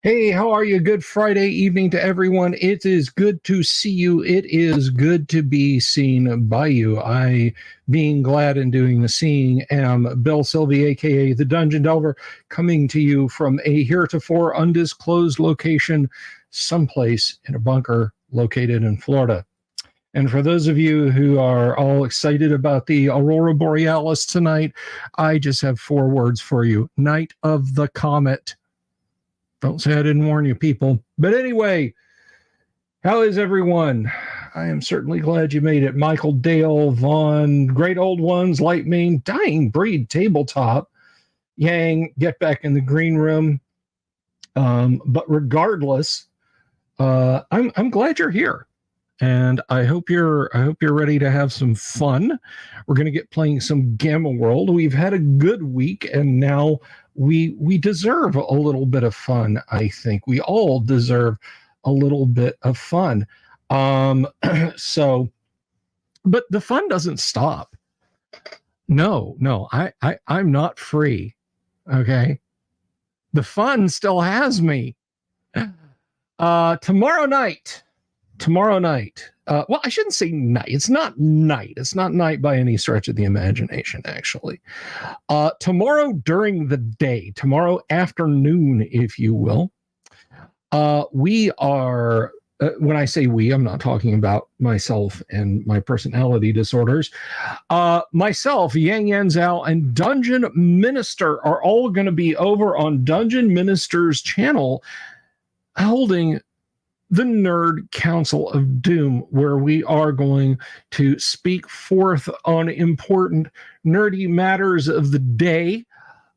Hey, how are you? Good Friday evening to everyone. It is good to see you. It is good to be seen by you. I, being glad and doing the seeing, am Bill Sylvie, aka the Dungeon Delver, coming to you from a heretofore undisclosed location, someplace in a bunker located in Florida. And for those of you who are all excited about the Aurora Borealis tonight, I just have 4 words for you. Night of the Comet. Don't say I didn't warn you, people. But anyway, how is everyone? I am certainly glad you made it. Michael, Dale, Vaughn, Great Old Ones, Lightmane, Dying Breed, Tabletop, Yang, get back in the green room. But regardless, I'm glad you're here. And I hope you're ready to have some fun. We're going to get playing some Gamma World. We've had a good week, and now we deserve a little bit of fun. I think we all deserve a little bit of fun. So, but the fun doesn't stop. No, I'm not free. Okay, the fun still has me. Tomorrow night. Well, I shouldn't say night. It's not night. It's not night by any stretch of the imagination, actually. Tomorrow during the day, tomorrow afternoon, if you will, we are, when I say we, I'm not talking about myself and my personality disorders. Myself, Yang Yan Zhao, and Dungeon Minister are all going to be over on Dungeon Minister's channel holding the Nerd Council of Doom, where we are going to speak forth on important nerdy matters of the day.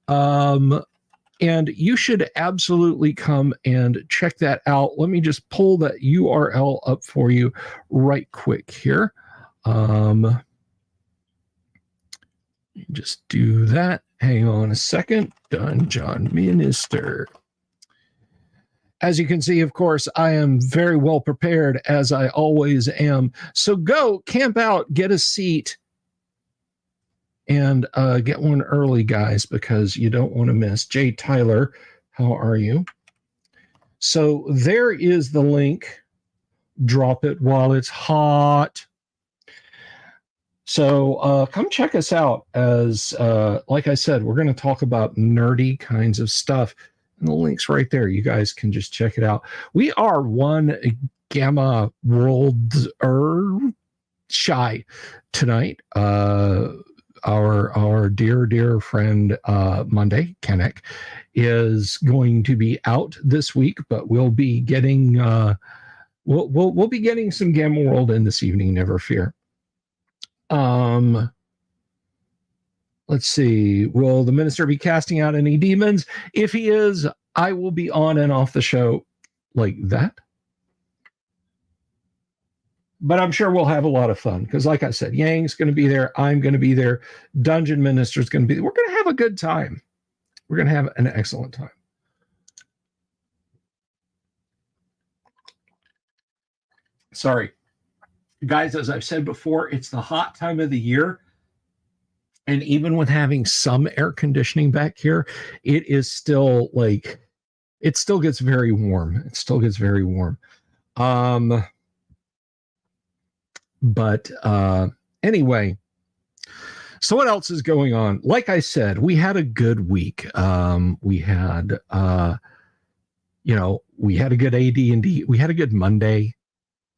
And you should absolutely come and check that out. Let me just pull that URL up for you right quick here. Just do that. Hang on a second. Dungeon Minister. As you can see, of course, I am very well prepared, as I always am. So go, camp out, get a seat, and get one early, guys, because you don't want to miss. Jay Tyler, how are you? So there is the link. Drop it while it's hot. So come check us out. As like I said, we're going to talk about nerdy kinds of stuff. And the link's right there. You guys can just check it out. We are one Gamma World shy tonight. Our dear friend Monday Kennick is going to be out this week, but we'll be getting we'll be getting some Gamma World in this evening. Never fear. Let's see. Will the minister be casting out any demons? If he is, I will be on and off the show like that. But I'm sure we'll have a lot of fun because, like I said, Yang's going to be there. I'm going to be there. Dungeon Minister's going to be there. We're going to have a good time. We're going to have an excellent time. Sorry. Guys, as I've said before, it's the hot time of the year. And even with having some air conditioning back here, it is still like, it still gets very warm. It still gets very warm. But anyway, so what else is going on? Like I said, we had a good week. We had, we had a good AD&D. We had a good Monday.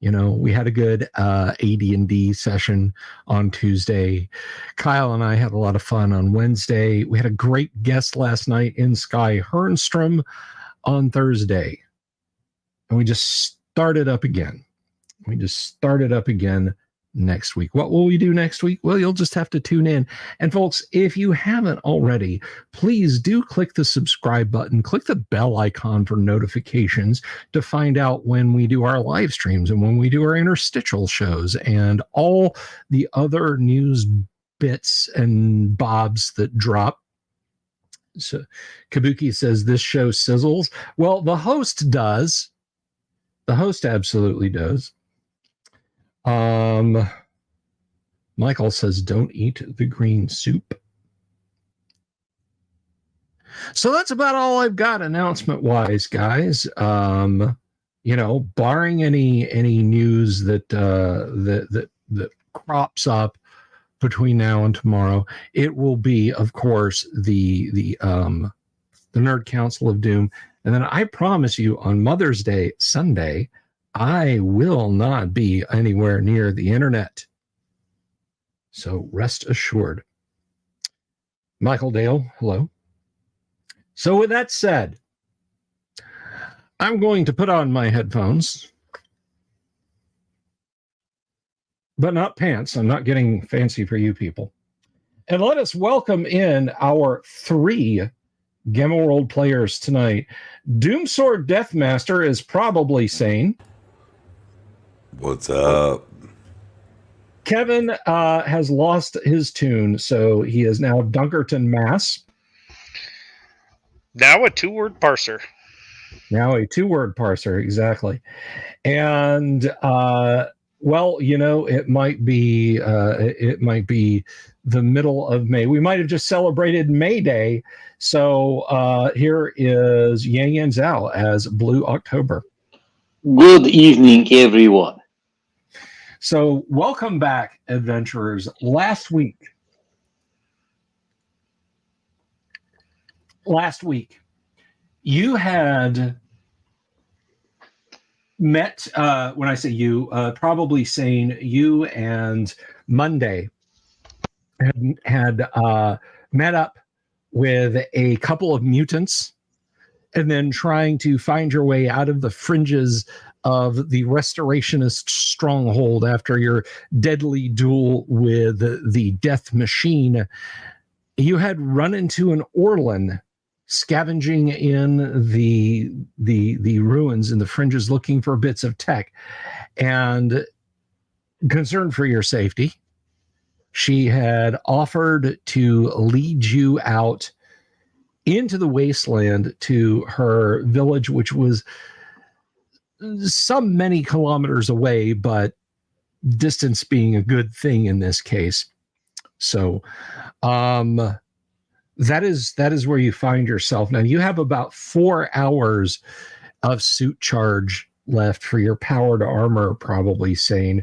We had a good AD&D session on Tuesday. Kyle and I had a lot of fun on Wednesday. We had a great guest last night in Sky Hernstrom on Thursday. And we just started up again. next week. What will we do next week? Well, you'll just have to tune in. And folks, if you haven't already, please do click the subscribe button, click the bell icon for notifications to find out when we do our live streams and when we do our interstitial shows and all the other news bits and bobs that drop. So Kabuki says this show sizzles. Well, the host does. The host absolutely does. Michael says, don't eat the green soup. So that's about all I've got announcement wise, guys. Barring any news that crops up between now and tomorrow, it will be, of course, the Nerd Council of Doom. And then I promise you on Mother's Day, Sunday, I will not be anywhere near the internet. So rest assured. Michael Dale, hello. So with that said, I'm going to put on my headphones, but not pants. I'm not getting fancy for you people. And let us welcome in our 3 Gamma World players tonight. Doomsword Deathmaster is probably sane. What's up? Kevin has lost his tune, so he is now Dunkerton Mass. Now a 2-word parser. Now a 2-word parser, exactly. And it might be the middle of May. We might have just celebrated May Day. So here is Yang Yan Zhao as Blue October. Good evening, everyone. So welcome back, adventurers. Last week, you had met, when I say you, probably Sane, you and Monday had met up with a couple of mutants and then trying to find your way out of the fringes of the restorationist stronghold after your deadly duel with the death machine. You had run into an Orlan scavenging in the ruins in the fringes looking for bits of tech, and concerned for your safety, she had offered to lead you out into the wasteland to her village, which was some many kilometers away, but distance being a good thing in this case. So that is where you find yourself. Now you have about 4 hours of suit charge left for your powered armor, probably Sane.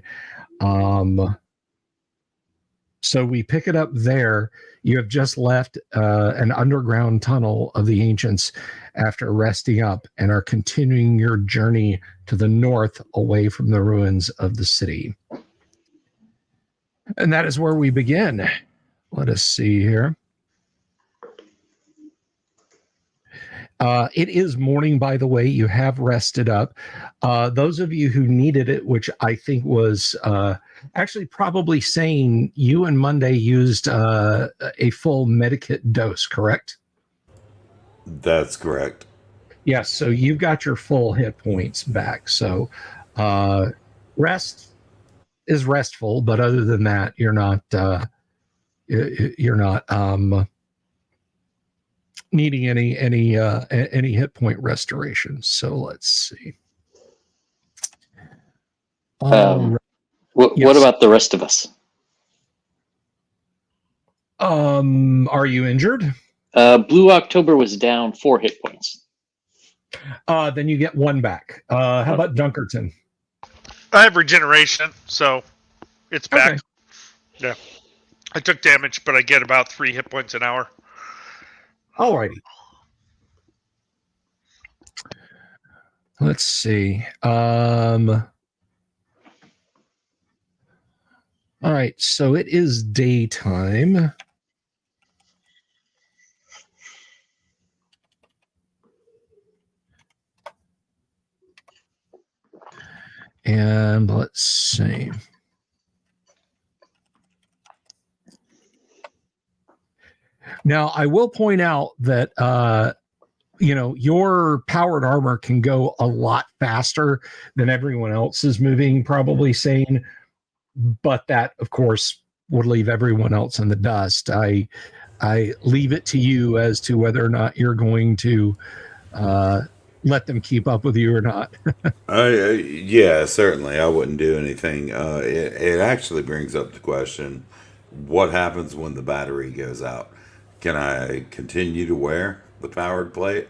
So we pick it up there. You have just left an underground tunnel of the ancients after resting up and are continuing your journey to the north away from the ruins of the city. And that is where we begin. Let us see here. It is morning, by the way. You have rested up. Those of you who needed it, which I think was actually probably Sane, you and Monday used a full medikit dose, correct? That's correct. Yes, so you've got your full hit points back. So rest is restful, but other than that, you're not needing any hit point restoration. So let's see. What about the rest of us? Are you injured? Blue October was down 4 hit points. Then you get 1 back. How about Dunkerton? I have regeneration, so it's back. Okay. Yeah. I took damage, but I get about 3 hit points an hour. Alrighty. Let's see. All right, so it is daytime. And let's see. Now, I will point out that your powered armor can go a lot faster than everyone else is moving, probably sane, but that, of course, would leave everyone else in the dust. I leave it to you as to whether or not you're going to let them keep up with you or not. Yeah, certainly. I wouldn't do anything. It actually brings up the question, what happens when the battery goes out? Can I continue to wear the powered plate?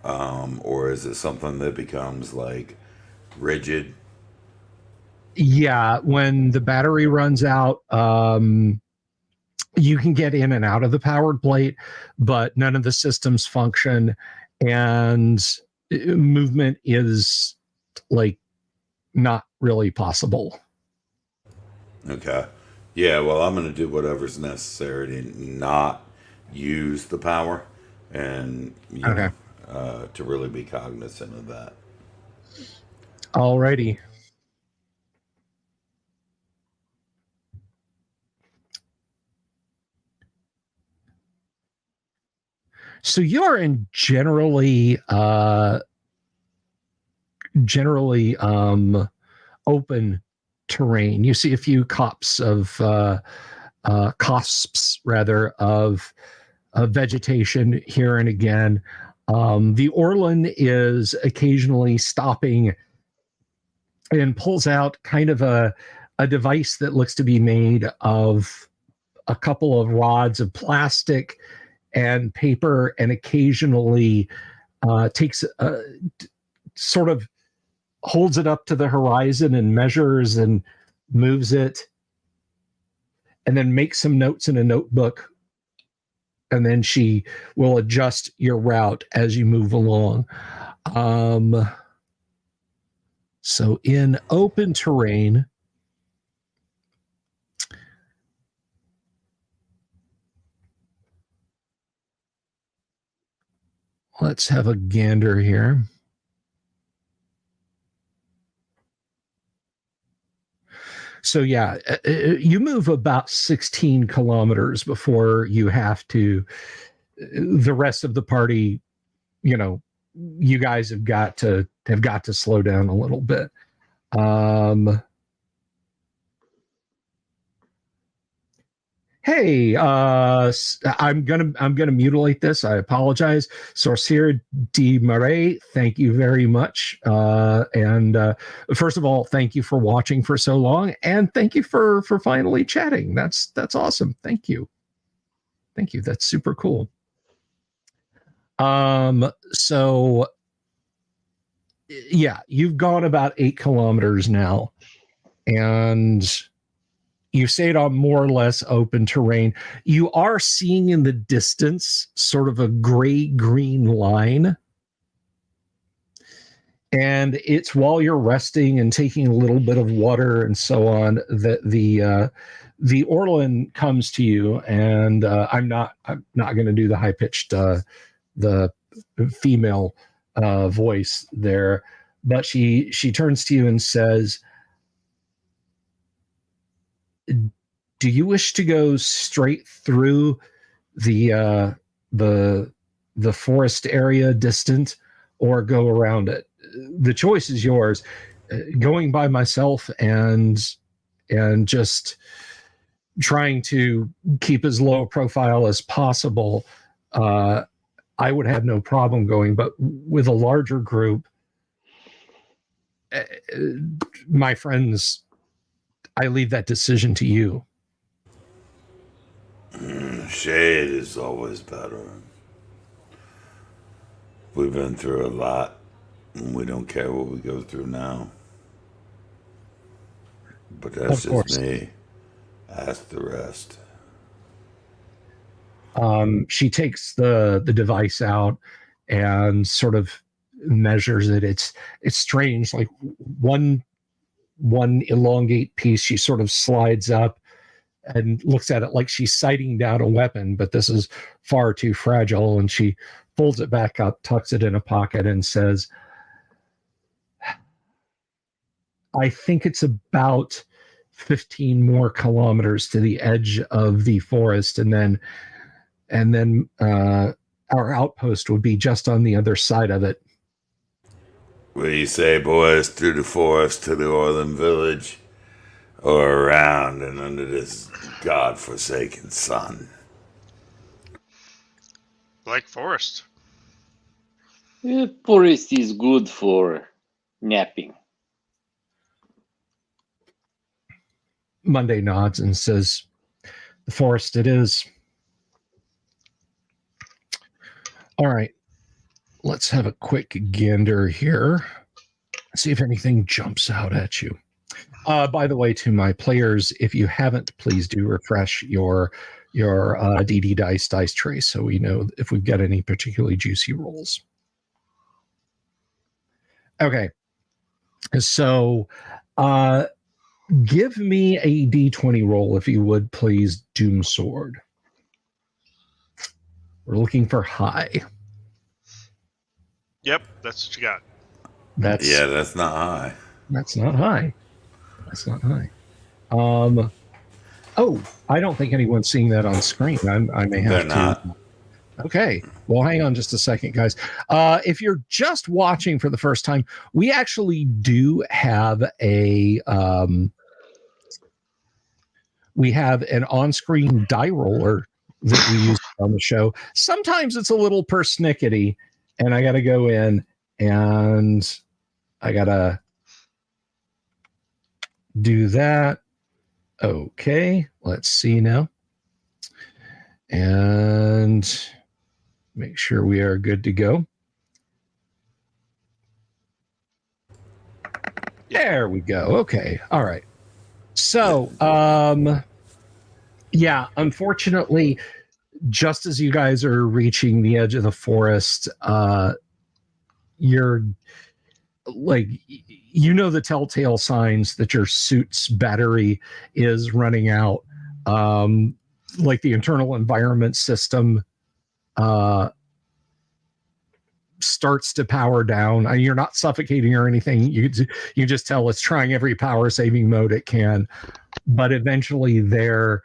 Or is it something that becomes like rigid? Yeah, when the battery runs out, you can get in and out of the powered plate, but none of the systems function, and movement is like not really possible. Okay. Yeah, well, I'm going to do whatever's necessary to not use the power and, Okay. to really be cognizant of that. Alrighty. So you're in generally open terrain. You see a few cusps rather of vegetation here and again. The Orlan is occasionally stopping and pulls out kind of a device that looks to be made of a couple of rods of plastic and paper, and occasionally takes sort of holds it up to the horizon and measures and moves it, and then makes some notes in a notebook, and then she will adjust your route as you move along. So in open terrain, let's have a gander here. So yeah, you move about 16 kilometers before you have to, the rest of the party, you guys have got to slow down a little bit. Hey, I'm gonna mutilate this. I apologize. Sorcier de Marais, thank you very much. And first of all, thank you for watching for so long, and thank you for finally chatting. That's awesome. Thank you. That's super cool. So yeah, you've gone about 8 kilometers now, and you stayed on more or less open terrain. You are seeing in the distance sort of a gray-green line. And it's while you're resting and taking a little bit of water and so on that the Orlan comes to you. And I'm not going to do the high-pitched the female voice there, but she turns to you and says, do you wish to go straight through the forest area distant, or go around it? The choice is yours. Going by myself and just trying to keep as low a profile as possible, I would have no problem going, but with a larger group, my friends, I leave that decision to you. Shade is always better. We've been through a lot, and we don't care what we go through now. But that's just me. Ask the rest. She takes the device out and sort of measures it. It's strange. Like one elongate piece, she sort of slides up and looks at it like she's sighting down a weapon, but this is far too fragile, and she folds it back up, tucks it in a pocket, and says, I think it's about 15 more kilometers to the edge of the forest, and then and then our outpost would be just on the other side of it. What do you say, boys? Through the forest to the Orland village, or around and under this god-forsaken sun? Like forest. Forest is good for napping. Monday nods and says, the forest it is. All right. Let's have a quick gander here. See if anything jumps out at you. By the way, to my players, if you haven't, please do refresh your DD dice tray so we know if we've got any particularly juicy rolls. Okay. So give me a D20 roll, if you would, please, Doom Sword. We're looking for high. Yep, that's what you got. That's not high. That's not high. That's not high. Oh, I don't think anyone's seeing that on screen. I may have They're to. not. Okay. Well, hang on just a second, guys. If you're just watching for the first time, we actually do have we have an on-screen die roller that we use on the show. Sometimes it's a little persnickety, and I got to go in and I got to do that. Okay, let's see now. And make sure we are good to go. There we go. Okay. All right. So, yeah, unfortunately, just as you guys are reaching the edge of the forest, you're like, the telltale signs that your suit's battery is running out. Like the internal environment system starts to power down. You're not suffocating or anything. You just tell it's trying every power saving mode it can, but eventually there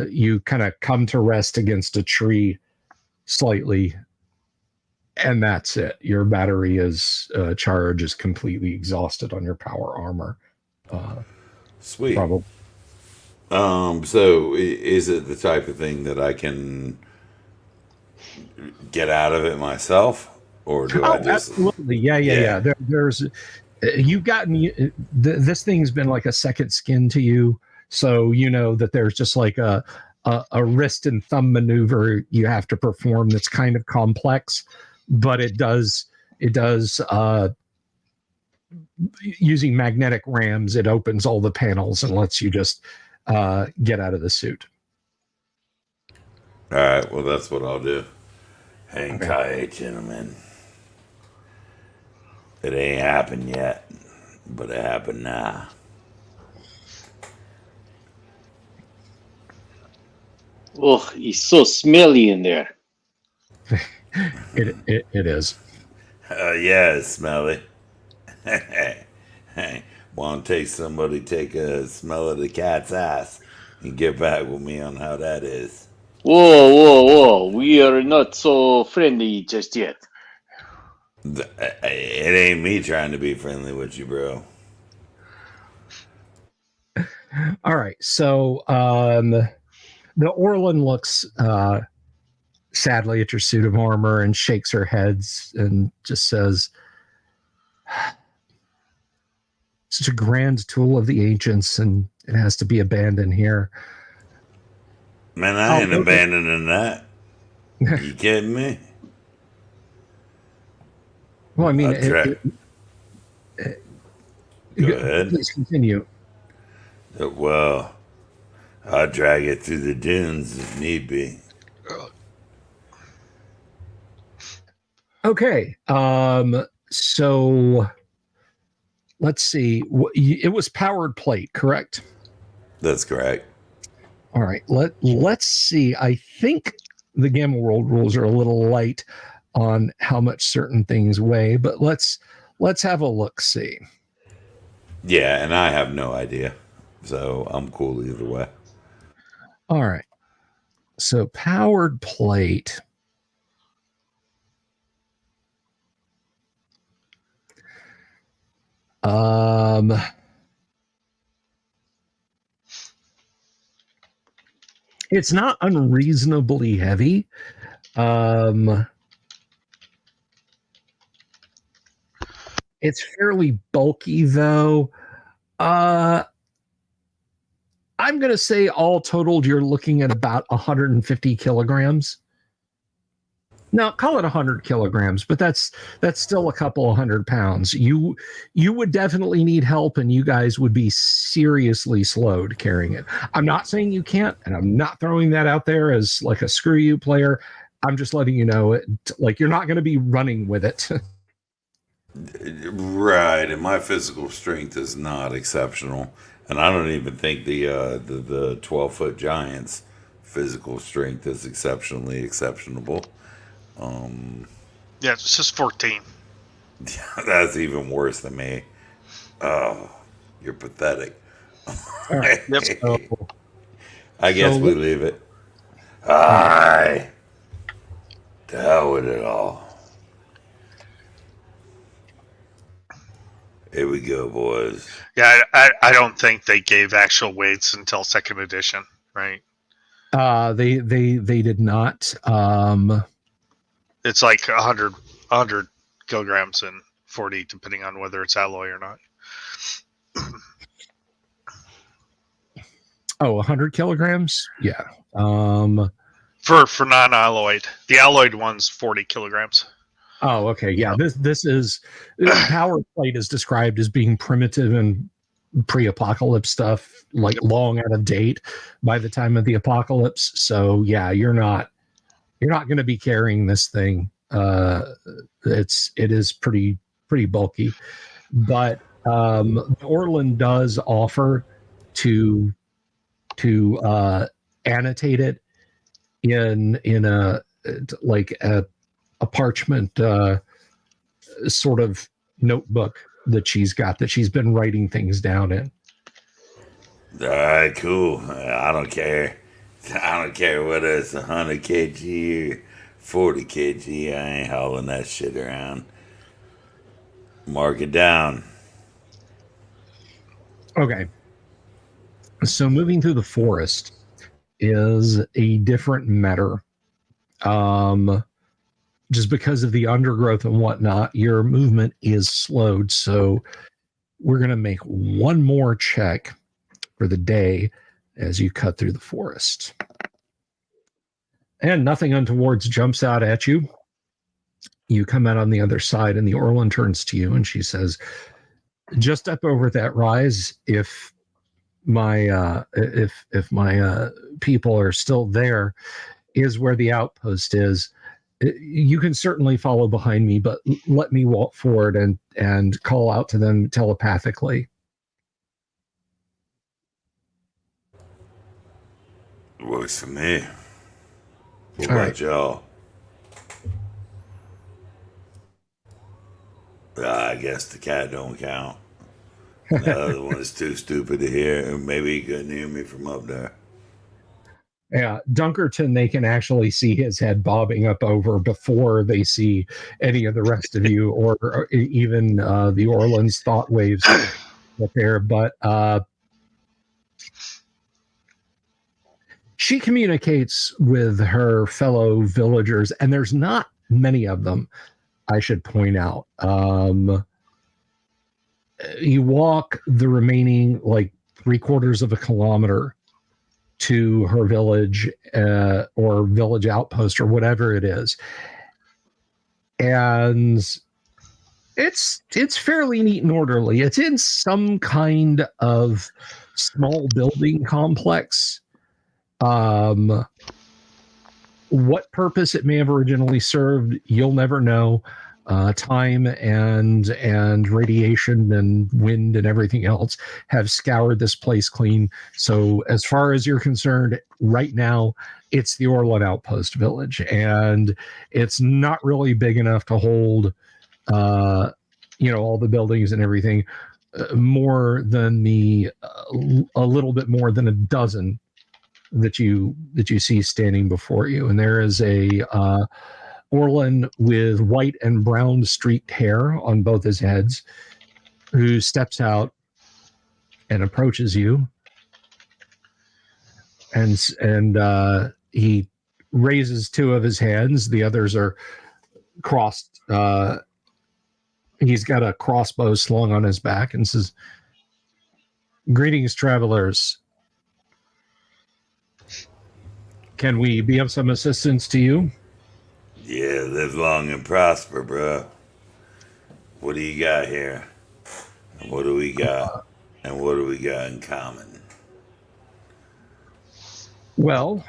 you kind of come to rest against a tree slightly, and that's it. Your battery is charge is completely exhausted on your power armor. Sweet. Probably. So is it the type of thing that I can get out of it myself, or do I just? Absolutely, yeah. There's you've gotten this thing's been like a second skin to you, so you know that there's just like a wrist and thumb maneuver you have to perform that's kind of complex, but it does using magnetic rams. It opens all the panels and lets you just get out of the suit. All right, well, that's what I'll do. Hang tight, gentlemen. It ain't happened yet, but it happened now. Oh, it's so smelly in there. It is. Yeah, it's smelly. Hey, want to take a smell of the cat's ass and get back with me on how that is? Whoa. We are not so friendly just yet. It ain't me trying to be friendly with you, bro. All right, so the Orlin looks sadly at your suit of armor and shakes her head and just says, such a grand tool of the ancients, and it has to be abandoned here. Man, I ain't abandoning that. You kidding me? Well, I mean, go ahead. Please continue. Well, I'll drag it through the dunes if need be. Okay. So let's see. It was powered plate, correct? That's correct. All right. Let's see. I think the Gamma World rules are a little light on how much certain things weigh, but let's have a look. See. Yeah, and I have no idea, so I'm cool either way. All right. So powered plate. It's not unreasonably heavy. It's fairly bulky, though. I'm going to say all totaled, you're looking at about 150 kilograms. No, call it 100 kilograms, but that's still a couple of 100 pounds. You would definitely need help, and you guys would be seriously slowed carrying it. I'm not saying you can't, and I'm not throwing that out there as like a screw you player. I'm just letting you know, like, you're not going to be running with it. Right, and my physical strength is not exceptional, and I don't even think the 12-foot giant's physical strength is exceptionally exceptionable. Yeah, it's just 14. That's even worse than me. Oh, you're pathetic. All right. Yep. I guess we leave it. Aye. To hell with it all. Here we go, boys. Yeah, I don't think they gave actual weights until second edition, right? They did not. It's like 100 kilograms and 40, depending on whether it's alloy or not. 100 kilograms? Yeah. For non-alloyed. The alloyed one's 40 kilograms. Oh, okay. Yeah, this is power plate is described as being primitive and pre-apocalypse stuff, like long out of date by the time of the apocalypse. So yeah, you're not going to be carrying this thing. It is pretty bulky, but Orland does offer to annotate it in a parchment sort of notebook that she's been writing things down in. All right, cool. I don't care. I don't care whether it's 100 kg or 40 kg. I ain't hauling that shit around. Mark it down. Okay. So moving through the forest is a different matter. Just because of the undergrowth and whatnot, your movement is slowed. So we're going to make one more check for the day as you cut through the forest. And nothing untowards jumps out at you. You come out on the other side, and the Orland turns to you, and she says, just up over that rise, if my people are still there, is where the outpost is. You can certainly follow behind me, but let me walk forward and call out to them telepathically. Works for me. What All about right. y'all? I guess the cat don't count. The other one is too stupid to hear. Maybe he couldn't hear me from up there. Yeah, Dunkerton, they can actually see his head bobbing up over before they see any of the rest of you, or even the Orland's thought waves up there. But she communicates with her fellow villagers, and there's not many of them, I should point out. You walk the remaining, like, 3/4 of a kilometer to her village or village outpost or whatever it is. And it's fairly neat and orderly. It's in some kind of small building complex. What purpose it may have originally served, you'll never know. Time and radiation and wind and everything else have scoured this place clean. So as far as you're concerned, right now, it's the Orland Outpost Village, and it's not really big enough to hold, all the buildings and everything. More than a little bit more than a dozen that you see standing before you, and there is a Orlin with white and brown streaked hair on both his heads, who steps out and approaches you, and he raises two of his hands. The others are crossed. He's got a crossbow slung on his back and says, "Greetings, travelers. Can we be of some assistance to you?" Yeah, live long and prosper, bro. What do you got here? And what do we got? And what do we got in common? Well,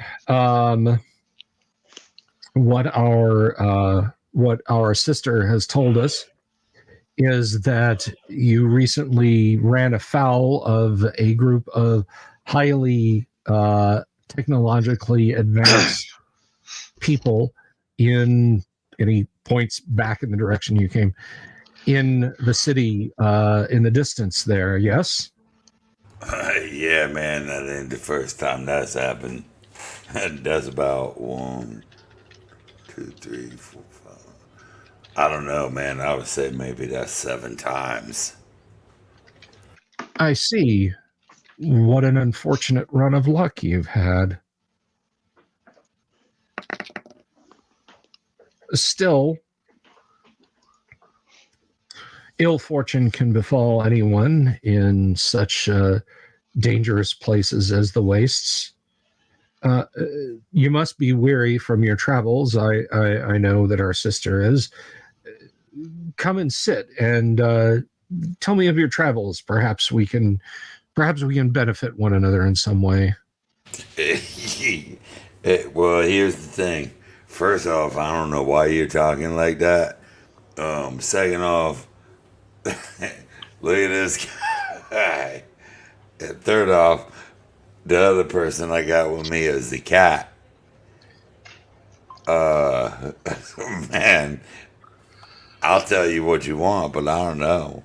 what our sister has told us is that you recently ran afoul of a group of highly technologically advanced people and he points back in the direction you came, in the city, in the distance there. Yes? Yeah, man, that ain't the first time that's happened. That's about 1, 2, 3, 4, 5. I don't know, man. I would say maybe that's 7 times. I see. What an unfortunate run of luck you've had. Still, ill fortune can befall anyone in such dangerous places as the wastes. You must be weary from your travels. I know that our sister is. Come and sit and tell me of your travels. Perhaps we can benefit one another in some way. Well, here's the thing. First off, I don't know why you're talking like that. Second off, look at this guy. And third off, the other person I got with me is the cat. Man, I'll tell you what you want, but I don't know.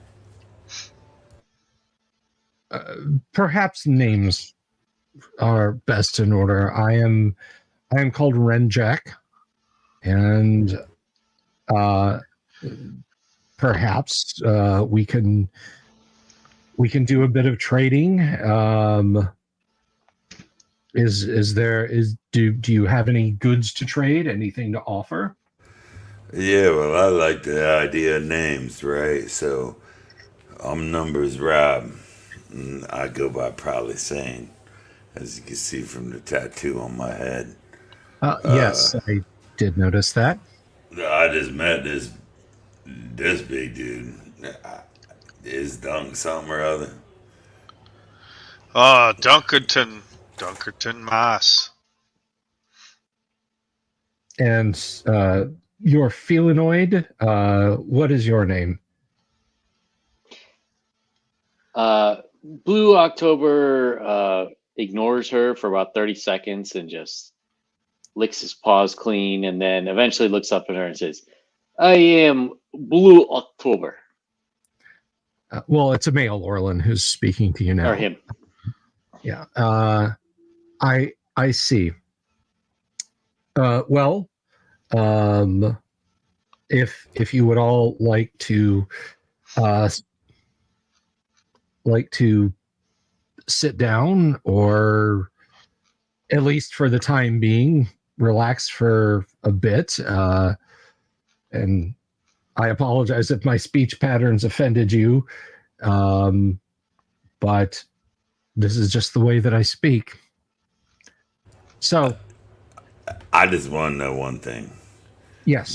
Perhaps names are best in order. I am called Renjack, and perhaps we can do a bit of trading. Do you have any goods to trade? Anything to offer? Yeah, well, I like the idea of names, right? So I'm Numbers Rob. And I go by Probably Sane, as you can see from the tattoo on my head. Yes, I did notice that. I just met this big dude. Is Dunk something or other? Dunkerton Mass. And your felinoid, what is your name? Blue October ignores her for about 30 seconds and just licks his paws clean, and then eventually looks up at her and says, "I am Blue October." Well, it's a male Orlin who's speaking to you now. Or him. Yeah. I see. Well, if you would all like to sit down, or at least for the time being, relax for a bit. And I apologize if my speech patterns offended you, but this is just the way that I speak. So, I just want to know one thing. yes.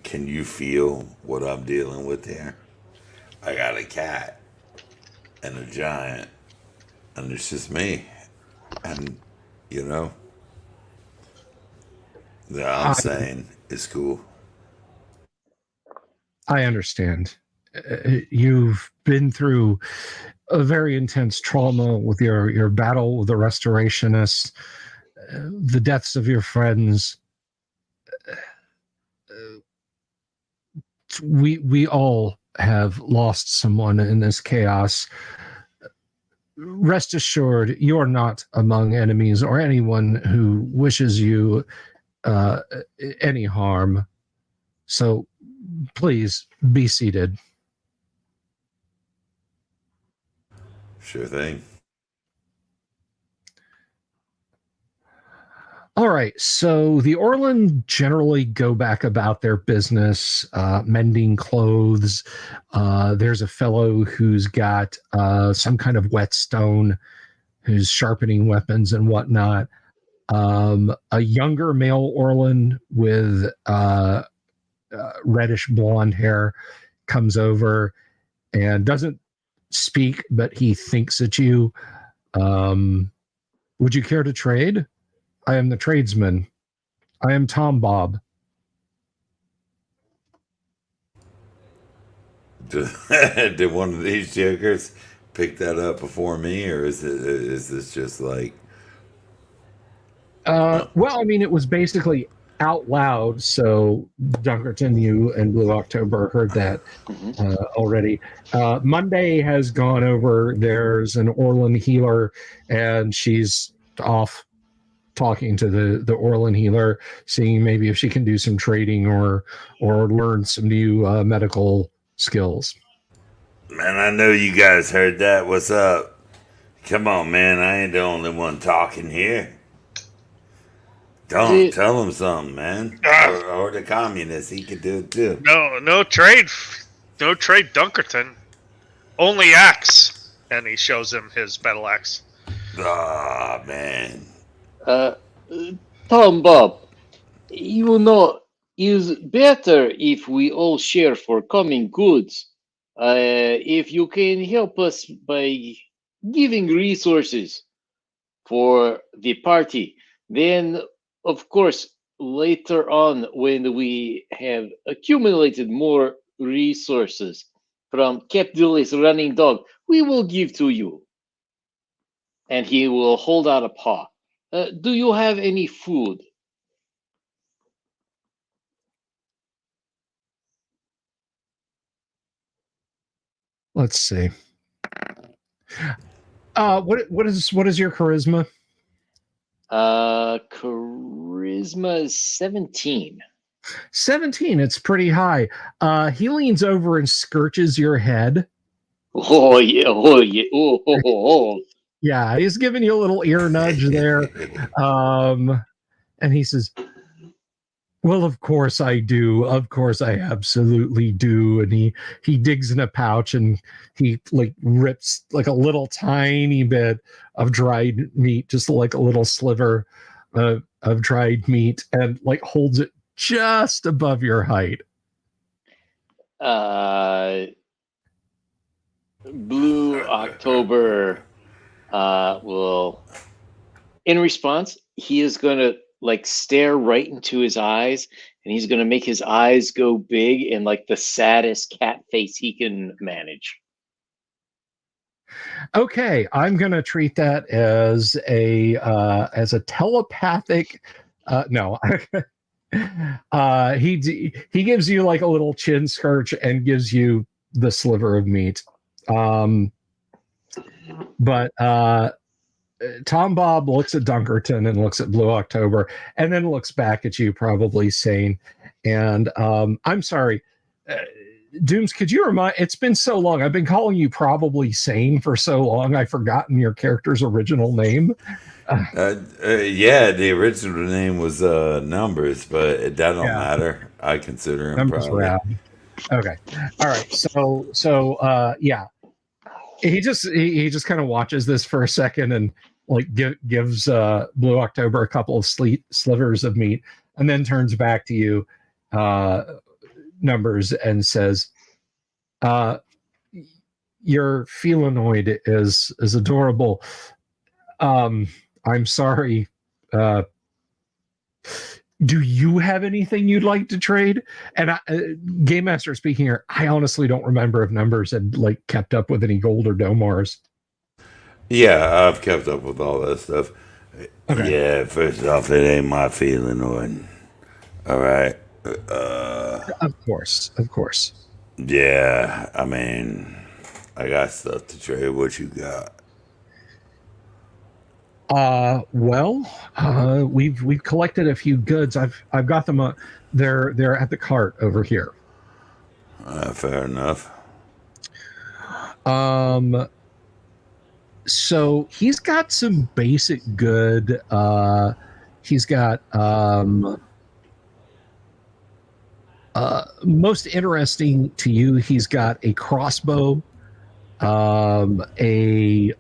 Can you feel what I'm dealing with here? I got a cat and a giant, and it's just me. And, I'm saying it's cool. I understand. You've been through a very intense trauma with your battle with the restorationists, the deaths of your friends. We all have lost someone in this chaos. rest assured, you are not among enemies or anyone who wishes you any harm. So please be seated. Sure thing. All right, so the Orland generally go back about their business, mending clothes. There's a fellow who's got some kind of whetstone, who's sharpening weapons and whatnot. A younger male Orland with reddish blonde hair comes over and doesn't speak, but he thinks at you. Would you care to trade? I am the tradesman. I am Tom Bob. Did one of these jokers pick that up before me, or is this just like? Well, I mean, it was basically out loud, so Dunkerton, you and Blue October heard that already. Monday has gone over. There's an Orland healer, and she's off talking to the Orland healer, seeing maybe if she can do some trading or learn some new medical skills. Man, I know you guys heard that. What's up? Come on, man. I ain't the only one talking here. Don't tell him something, man. Or the communist. He could do it too. No trade, Dunkerton. Only axe, and he shows him his battle axe. Ah, man. Tom Bob, you know, is better if we all share for common goods. If you can help us by giving resources for the party, then of course later on when we have accumulated more resources from capitalist running dog, we will give to you. And he will hold out a paw. Do you have any food? Let's see. What is your charisma? Charisma is 17. 17. It's pretty high. He leans over and skirches your head. Oh yeah, oh yeah, oh. Yeah, he's giving you a little ear nudge there. And he says, well, of course I do. Of course I absolutely do. And he digs in a pouch and he like rips like a little tiny bit of dried meat, just like a little sliver of dried meat, and like holds it just above your height. Blue October will, in response, he is going to like stare right into his eyes, and he's going to make his eyes go big and like the saddest cat face he can manage. Okay, I'm going to treat that as a telepathic. No, he gives you like a little chin scratch and gives you the sliver of meat. But Tom Bob looks at Dunkerton and looks at Blue October and then looks back at you, probably saying, and I'm sorry, Dooms, could you remind, it's been so long, I've been calling you probably sane for so long, I've forgotten your character's original name. Yeah, the original name was Numbers, but that don't matter. I consider him Numbers probably. Rad. Okay. All right. So yeah. He just kind of watches this for a second and like gives Blue October a couple of slivers of meat, and then turns back to you, Numbers, and says, your felinoid is adorable. I'm sorry. Do you have anything you'd like to trade? And Game Master speaking here, I honestly don't remember if Numbers had like kept up with any gold or domars. Yeah, I've kept up with all that stuff. Okay. Yeah, first off, it ain't my felinoid. All right. Of course. Yeah, I mean, I got stuff to trade. What you got? We've collected a few goods. I've got them. They're at the cart over here. Fair enough. So he's got some basic good. He's got most interesting to you. He's got a crossbow, a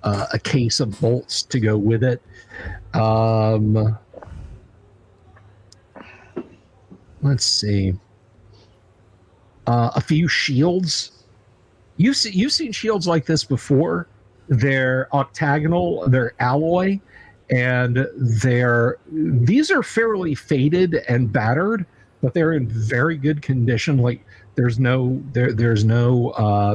case of bolts to go with it. Let's see. A few shields. You've seen shields like this before. They're octagonal, they're alloy, and these are fairly faded and battered, but they're in very good condition. Like there's no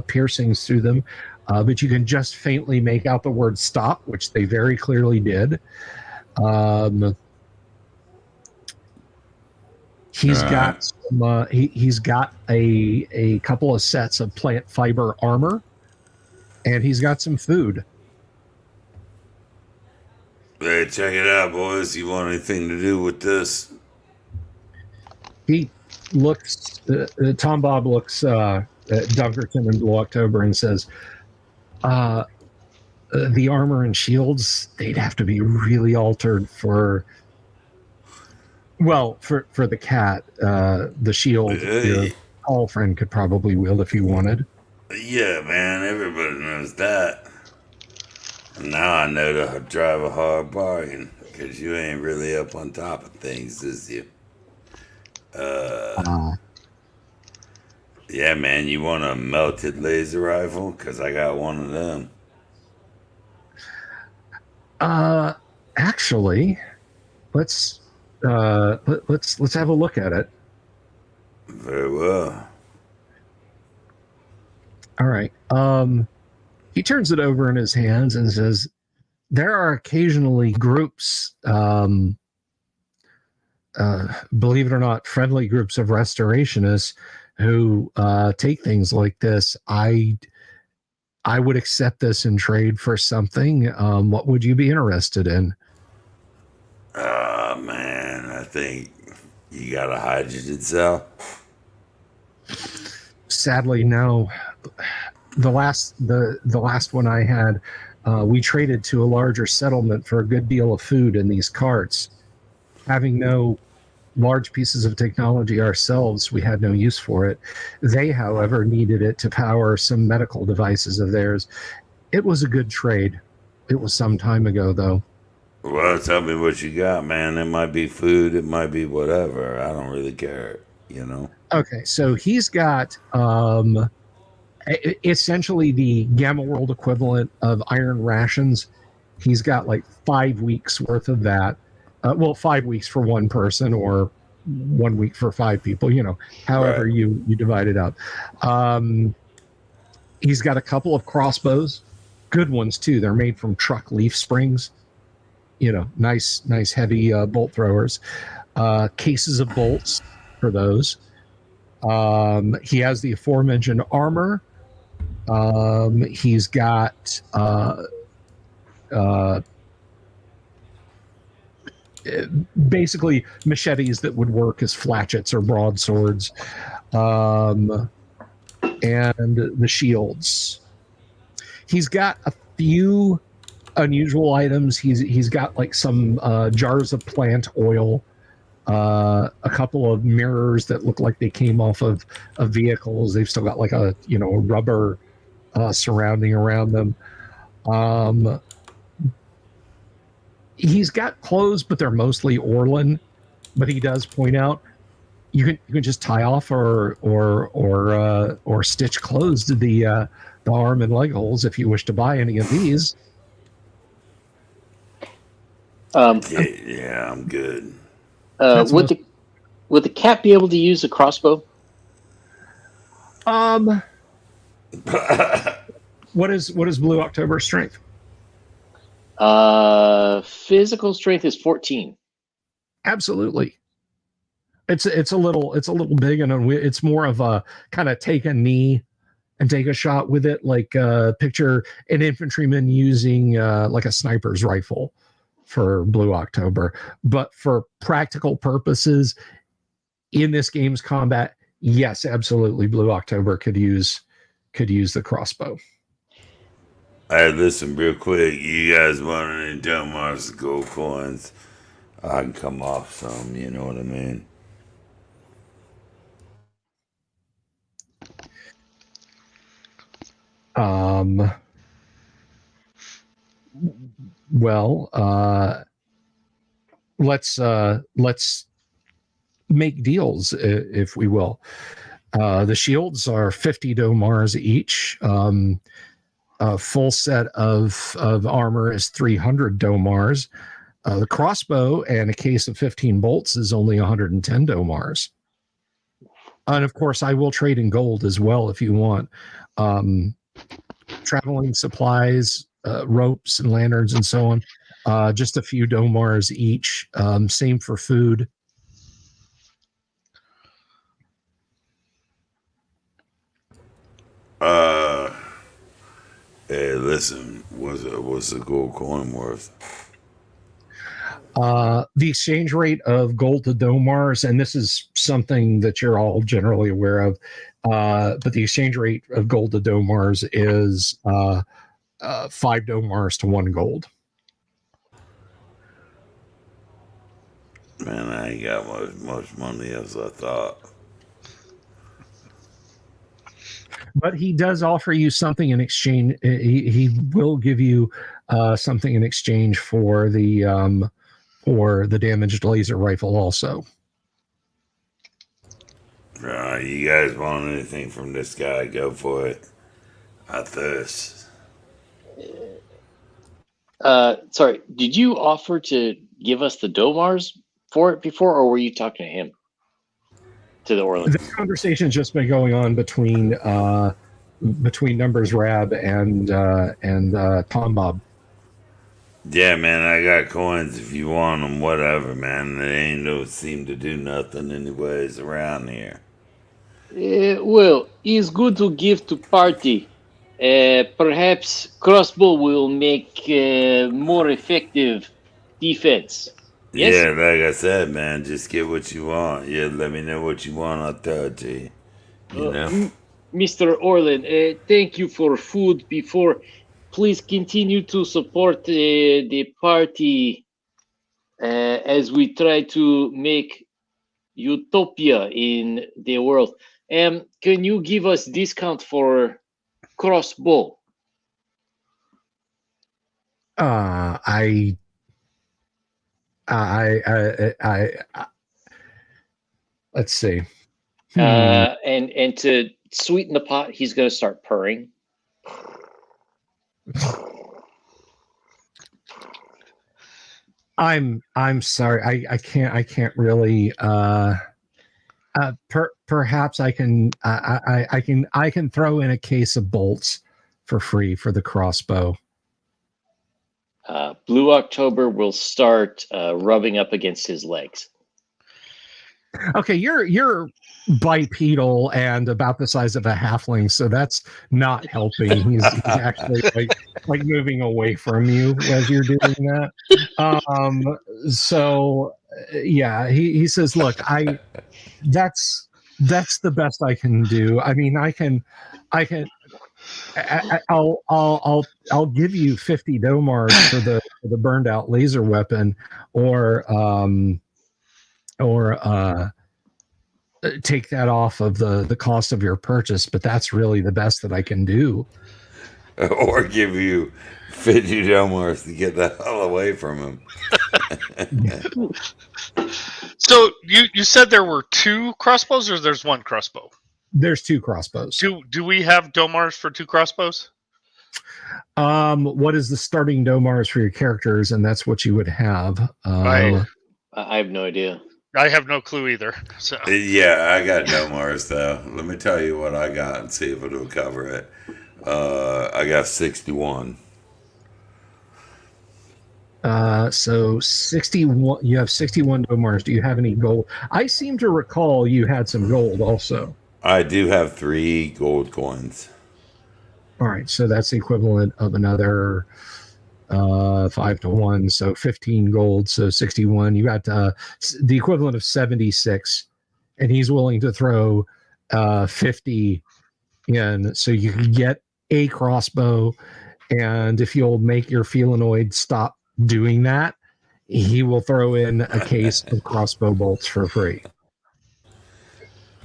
piercings through them, but you can just faintly make out the word "stop," which they very clearly did. He's got some, he's got a couple of sets of plant fiber armor, and he's got some food. Hey, check it out, boys. You want anything to do with this? He looks. Tom Bob looks at Dunkerton and Blue October and says, "The armor and shields, they'd have to be really altered for." Well, for the cat, the shield, your tall friend could probably wield if he wanted. Yeah, man, everybody knows that. And now I know to drive a hard bargain, because you ain't really up on top of things, is you? Yeah, man, you want a melted laser rifle? Because I got one of them. Actually, let's have a look at it. Very well. All right. He turns it over in his hands and says, "There are occasionally groups, believe it or not, friendly groups of restorationists who take things like this. I would accept this in trade for something. What would you be interested in?" Oh, man, I think you got a hydrogen cell. Sadly, no. The last one I had, we traded to a larger settlement for a good deal of food in these carts. Having no large pieces of technology ourselves, we had no use for it. They, however, needed it to power some medical devices of theirs. It was a good trade. It was some time ago, though. Well, tell me what you got, man. It might be food. It might be whatever. I don't really care, you know? Okay, so he's got essentially the Gamma World equivalent of iron rations. He's got like 5 weeks worth of that. 5 weeks for one person, or 1 week for 5 people, however Right. you divide it up. He's got a couple of crossbows, good ones too. They're made from truck leaf springs, nice heavy bolt throwers. Cases of bolts for those. He has the aforementioned armor. He's got basically machetes that would work as flatchets or broadswords, and the shields. He's got a few unusual items. He's got like some jars of plant oil, a couple of mirrors that look like they came off of vehicles. They've still got like a rubber surrounding around them. He's got clothes, but they're mostly Orlan. But he does point out you can just tie off or stitch clothes to the arm and leg holes if you wish to buy any of these. Yeah, I'm good. Would the cat be able to use a crossbow? What is Blue October's strength? Physical strength is 14. Absolutely. It's a little big, and it's more of a kind of take a knee and take a shot with it, like picture an infantryman using like a sniper's rifle for Blue October. But for practical purposes, in this game's combat, yes, absolutely, Blue October could use the crossbow. Hey, listen, real quick. You guys want any Delmar's gold coins? I can come off some. You know what I mean? Well, let's make deals, if we will. The shields are 50 domars each. A full set of armor is 300 domars. The crossbow and a case of 15 bolts is only 110 domars. And of course, I will trade in gold as well if you want. Traveling supplies, ropes and lanterns and so on. Just a few domars each. Same for food. Hey, listen. What's the gold coin worth? The exchange rate of gold to domars, and this is something that you're all generally aware of, but the exchange rate of gold to domars is 5 domars to 1 gold. Man, I ain't got much money as I thought. But he does offer you something in exchange. He will give you something in exchange for the damaged laser rifle also. You guys want anything from this guy? Go for it. I thirst. Sorry, did you offer to give us the domars for it before, or were you talking to him? To the Orleans? The conversation's just been going on between Numbers Rab and Tom Bob. Yeah, man, I got coins if you want them, whatever, man. They ain't no seem to do nothing anyways around here. Well, it's good to give to party. Perhaps crossbow will make more effective defense. Yes? Yeah, like I said, man, just get what you want. Yeah, let me know what you want, I'll tell it to you. You know? Mr. Orland, thank you for food before. Please continue to support the party as we try to make utopia in the world. Can you give us discount for crossbow? Let's see. And to sweeten the pot, he's going to start purring. I'm sorry. I can't really. Perhaps I can throw in a case of bolts for free for the crossbow. Blue October will start rubbing up against his legs. Okay, you're bipedal and about the size of a halfling, so that's not helping. He's actually like moving away from you as you're doing that. So yeah, he says, "Look, that's the best I can do. I mean, I'll give you 50 domars for the burned out laser weapon, or take that off of the cost of your purchase, but that's really the best that I can do." Or give you 50 domars to get the hell away from him. So you said there were 2 crossbows, or there's 1 crossbow? There's 2 crossbows. Do we have domars for 2 crossbows? What is the starting domars for your characters? And that's what you would have. I have no idea. I have no clue either. So Yeah, I got domars though. Let me tell you what I got and see if it'll cover it. I got 61. So 61. You have 61 domars. Do you have any gold? I seem to recall you had some gold also. I do have 3 gold coins. All right, so that's the equivalent of another 5 to 1, so 15 gold, so 61. You got the equivalent of 76, and he's willing to throw 50 in, so you can get a crossbow. And if you'll make your felinoid stop doing that, he will throw in a case of crossbow bolts for free.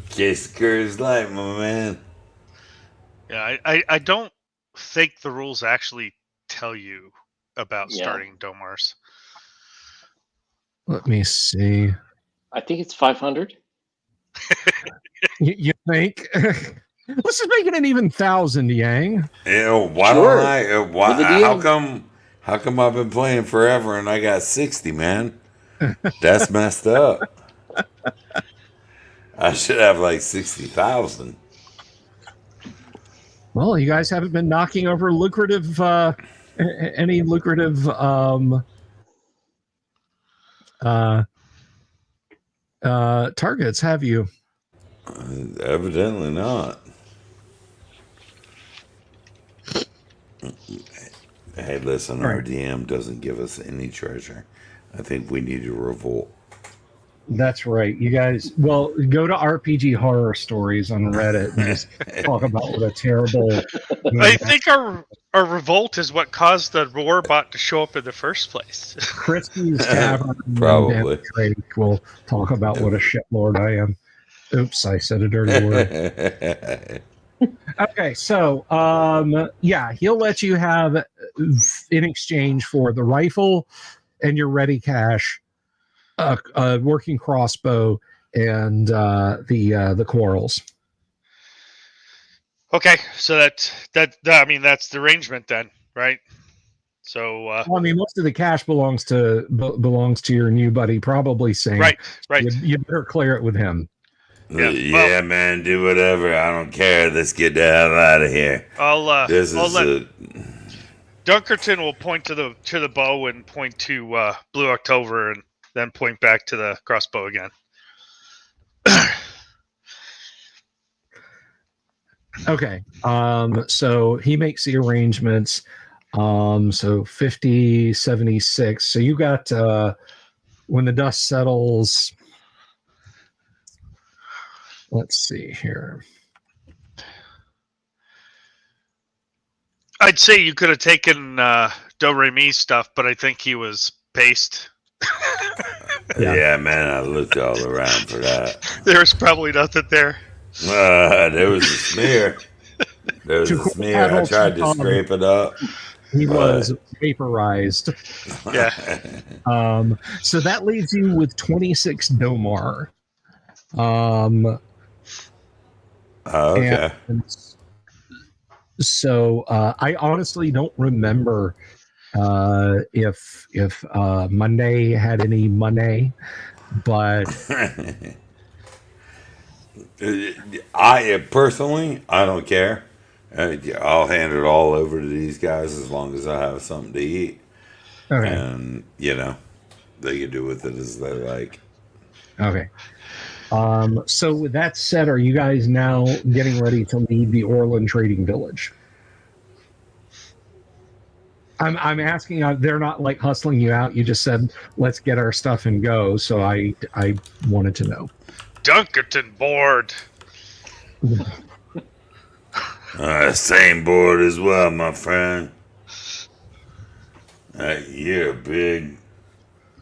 Case Curse Light, my man. Yeah, I don't think the rules actually tell you about starting Domars. Let me see. I think it's 500. You think? Let's just make it an even 1,000, Yang. Why Sure. don't I? Why? How come I've been playing forever and I got 60, man? That's messed up. I should have like 60,000. Well, you guys haven't been knocking over lucrative, any lucrative targets, have you? Evidently not. Hey, listen, our DM doesn't give us any treasure. I think we need to revolt. That's right. You guys, well, go to RPG horror stories on Reddit and just talk about what a terrible. I think our revolt is what caused the war bot to show up in the first place. Christie's Tavern Probably. Drake will talk about what a shitlord I am. Oops, I said a dirty word. Okay, so yeah, he'll let you have in exchange for the rifle and your ready cash, a working crossbow, and the quarrels. Okay, so that I mean that's the arrangement then, right? So Well, I mean, most of the cash belongs to your new buddy, probably Singh. right. You better clear it with him. Yeah, man, do whatever. I don't care. Let's get the hell out of here. Dunkerton will point to the bow and point to Blue October, and then point back to the crossbow again. Okay. So he makes the arrangements. So 50, 76. So you got when the dust settles. Let's see here. I'd say you could have taken Do Re Mi stuff, but I think he was paced. Yeah, man, I looked all around for that. There was probably nothing there. There was a smear. I tried to scrape it up. He was vaporized. Yeah. So that leaves you with 26 Domar. Okay. So I honestly don't remember if Monday had any money, but I personally, I don't care. I'll hand it all over to these guys as long as I have something to eat. okay. And they can do with it as they like. Okay. So with that said, are you guys now getting ready to leave the Orland Trading Village? I'm asking. They're not like hustling you out. You just said, "Let's get our stuff and go." So I wanted to know. Dunkerton board. Same board as well, my friend. You're big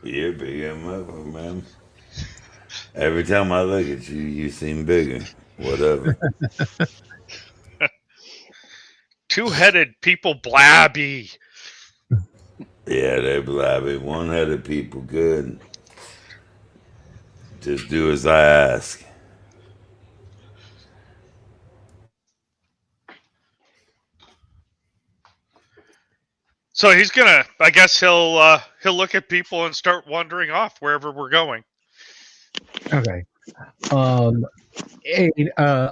motherfucker, man. Every time I look at you, you seem bigger. Whatever. Two-headed people blabby. Yeah, they're blabby. One-headed people good. Just do as I ask. So he's gonna. I guess he'll look at people and start wandering off wherever we're going. Okay.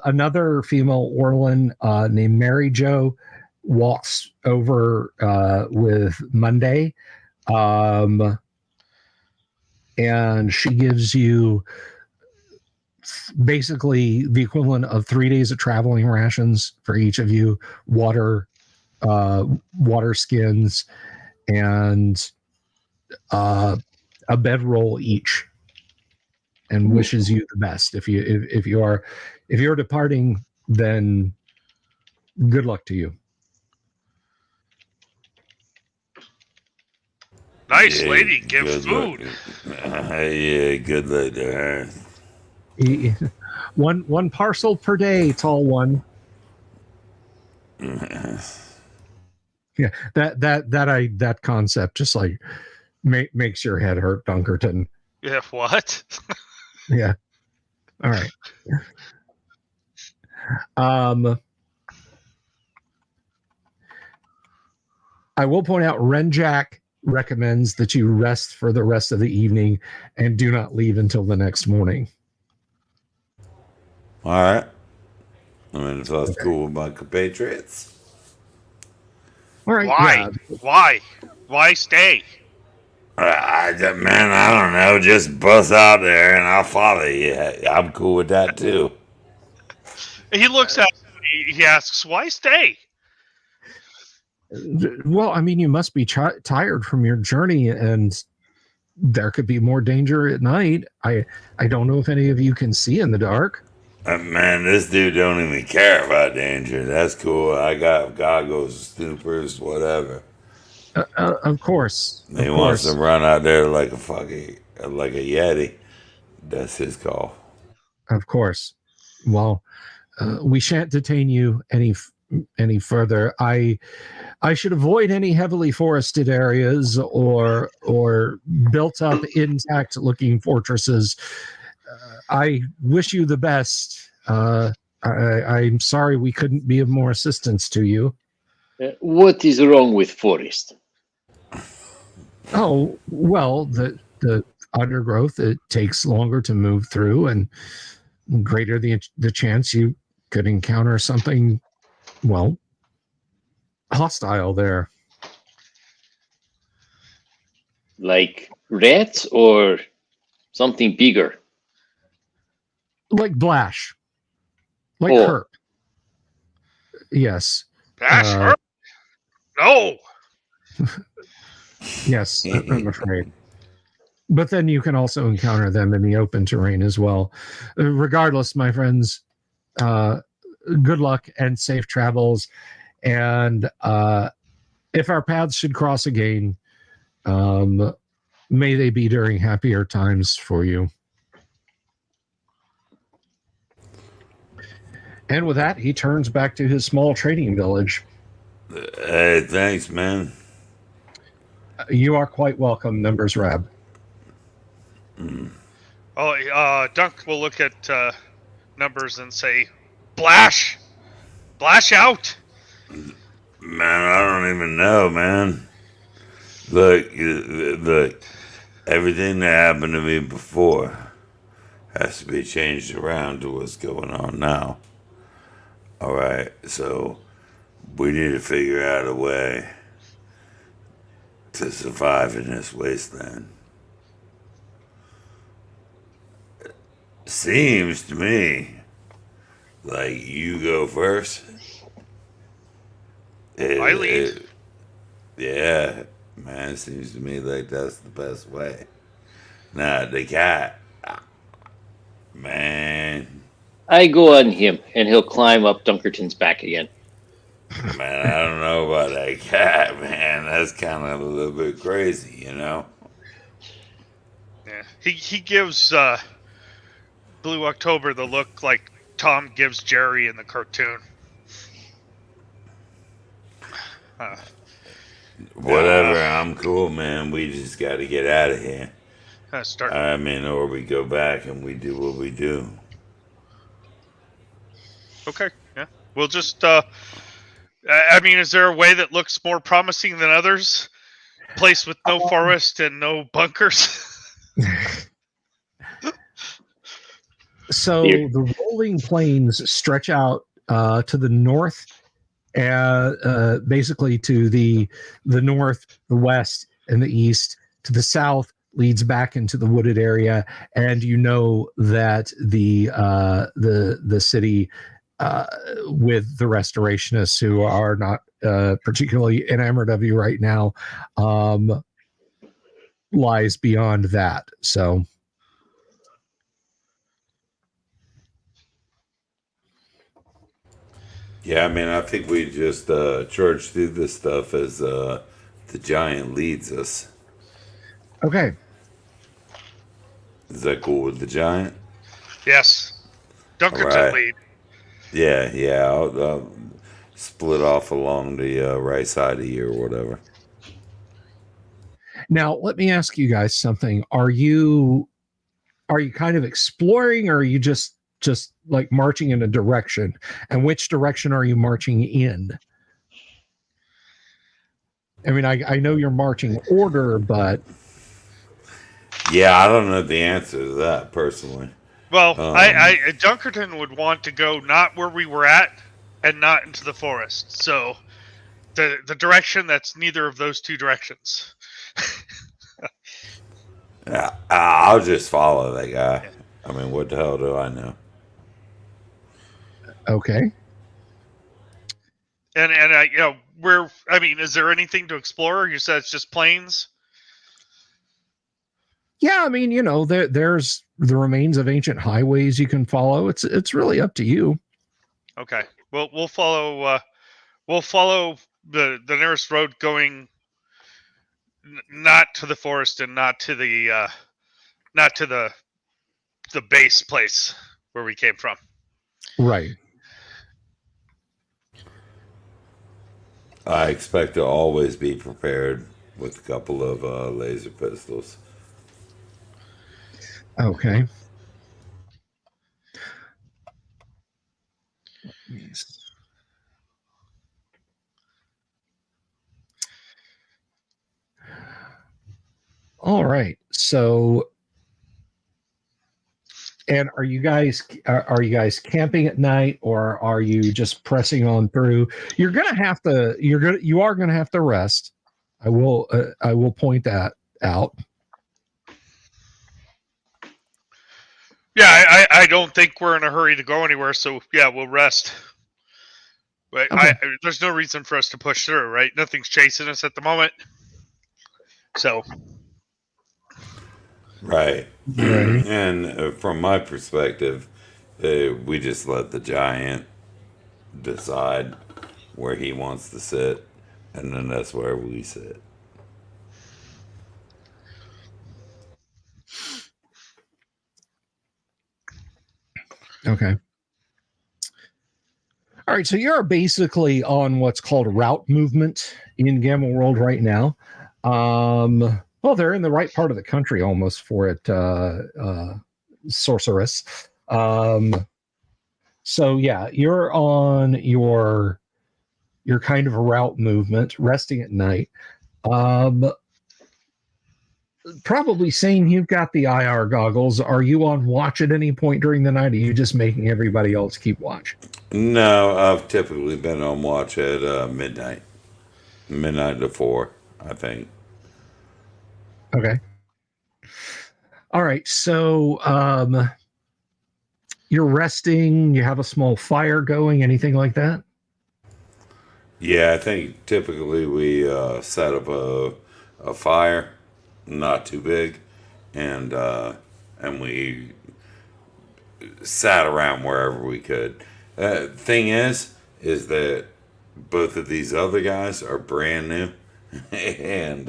Another female Orland named Mary Jo walks over with Monday, and she gives you basically the equivalent of 3 days of traveling rations for each of you, water skins, and a bedroll each, and wishes you the best. If you're departing, then good luck to you. Nice lady, give food. Yeah, good luck to her. One parcel per day, tall one. Yeah, that concept just like makes your head hurt, Dunkerton. Yeah, what? Yeah. All right. I will point out Renjack recommends that you rest for the rest of the evening and do not leave until the next morning. All right. I mean, if that's cool with my compatriots. All right. Why? Yeah. Why stay? I don't know. Just bust out there and I'll follow you. I'm cool with that too. He looks at me, he asks, why stay? Well, I mean, you must be tired from your journey, and there could be more danger at night. I don't know if any of you can see in the dark. Man, this dude don't even care about danger. That's cool. I got goggles, snoopers, whatever. Of course. He wants to run out there like a Yeti. That's his call. Of course. Well, we shan't detain you any further. I should avoid any heavily forested areas or built up intact looking fortresses. I wish you the best. I'm sorry we couldn't be of more assistance to you. What is wrong with forest? Oh, well, the undergrowth, it takes longer to move through, and greater the chance you could encounter something, well, hostile there. Like rats or something bigger? Like Blash. Like Herp. Yes. Bash her? No. Yes, I'm afraid. But then you can also encounter them in the open terrain as well. Regardless, my friends, good luck and safe travels. And if our paths should cross again, may they be during happier times for you. And with that, he turns back to his small trading village. Hey, thanks, man. You are quite welcome, Numbers Rab. Oh, Dunk will look at Numbers and say, Blash out. Man, I don't even know, man. Look, everything that happened to me before has to be changed around to what's going on now. All right, so we need to figure out a way to survive in this wasteland. Seems to me like you go first. I lead. Yeah, man, it seems to me like that's the best way. Nah, the cat. Man. I go on him, and he'll climb up Dunkerton's back again. Man, I don't know about that cat, man. That's kind of a little bit crazy, you know? Yeah, he gives Blue October the look like Tom gives Jerry in the cartoon. Whatever, I'm cool, man. We just got to get out of here. Start. Or we go back and we do what we do. Okay, yeah. We'll just, I mean, is there a way that looks more promising than others? Place with no forest and no bunkers? So the rolling plains stretch out to the north, basically to the north, the west, and the east. To the south leads back into the wooded area, and you know that the city with the restorationists who are not particularly enamored of you right now lies beyond that. So, Yeah, I mean, I think we just charge through this stuff as the giant leads us. okay. Is that cool with the giant? Yes. All Dunker's in right. lead. Yeah, yeah. I'll split off along the right side of you or whatever. Now, let me ask you guys something. Are you kind of exploring, or are you just like marching in a direction? And which direction are you marching in? I mean, I know you're marching order, but Yeah, I don't know the answer to that personally. Well, Um, Dunkerton would want to go not where we were at and not into the forest. So the direction that's neither of those two directions. yeah, I'll just follow that guy. Yeah. I mean, what the hell do I know? okay. And you know, I mean, is there anything to explore? You said it's just plains. Yeah, I mean, there's the remains of ancient highways you can follow. It's really up to you. Okay. Well, we'll follow. We'll follow the nearest road going not to the forest and not to the base place where we came from. Right. I expect to always be prepared with a couple of laser pistols. Okay. All right. So, and are you guys camping at night, or are you just pressing on through? You are gonna have to rest. I will point that out. Yeah, I don't think we're in a hurry to go anywhere. So yeah, we'll rest. But Okay. there's no reason for us to push through, right? Nothing's chasing us at the moment. So Right. Right. And from my perspective, we just let the giant decide where he wants to sit, and then that's where we sit. Okay. All right. So you're basically on what's called route movement in Gamma World right now. Well, they're in the right part of the country almost for it, sorceress. So yeah, you're on your kind of a route movement, resting at night. Probably saying you've got the IR goggles. Are you on watch at any point during the night? Or are you just making everybody else keep watch? No, I've typically been on watch at midnight to 4, I think. Okay. All right. So you're resting. You have a small fire going. Anything like that? Yeah, I think typically we set up a fire, not too big, and we sat around wherever we could. Thing is that both of these other guys are brand new, and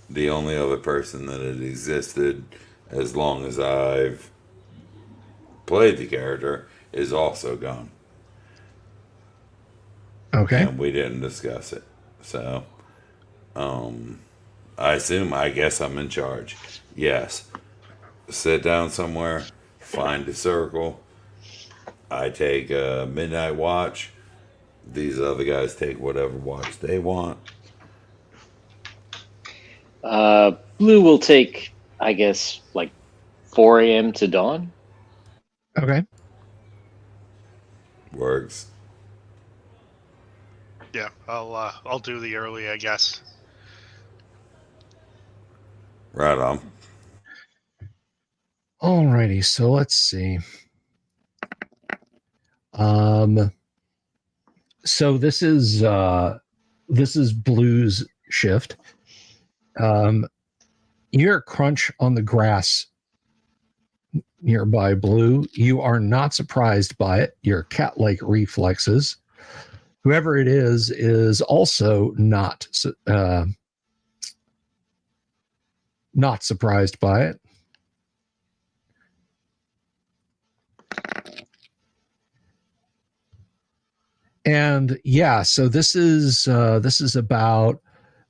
the only other person that had existed as long as I've played the character is also gone, Okay. and we didn't discuss it. So, I guess I'm in charge. Yes, sit down somewhere, find a circle. I take a midnight watch. These other guys take whatever watch they want. Blue will take, I guess, like 4 a.m. to dawn. Okay. Works. yeah, I'll do the early, I guess. Right on. Alrighty. So let's see. So this is Blue's shift. You hear a crunch on the grass nearby, Blue. You are not surprised by it. Your cat-like reflexes. Whoever it is also not surprised by it. And yeah, so this is about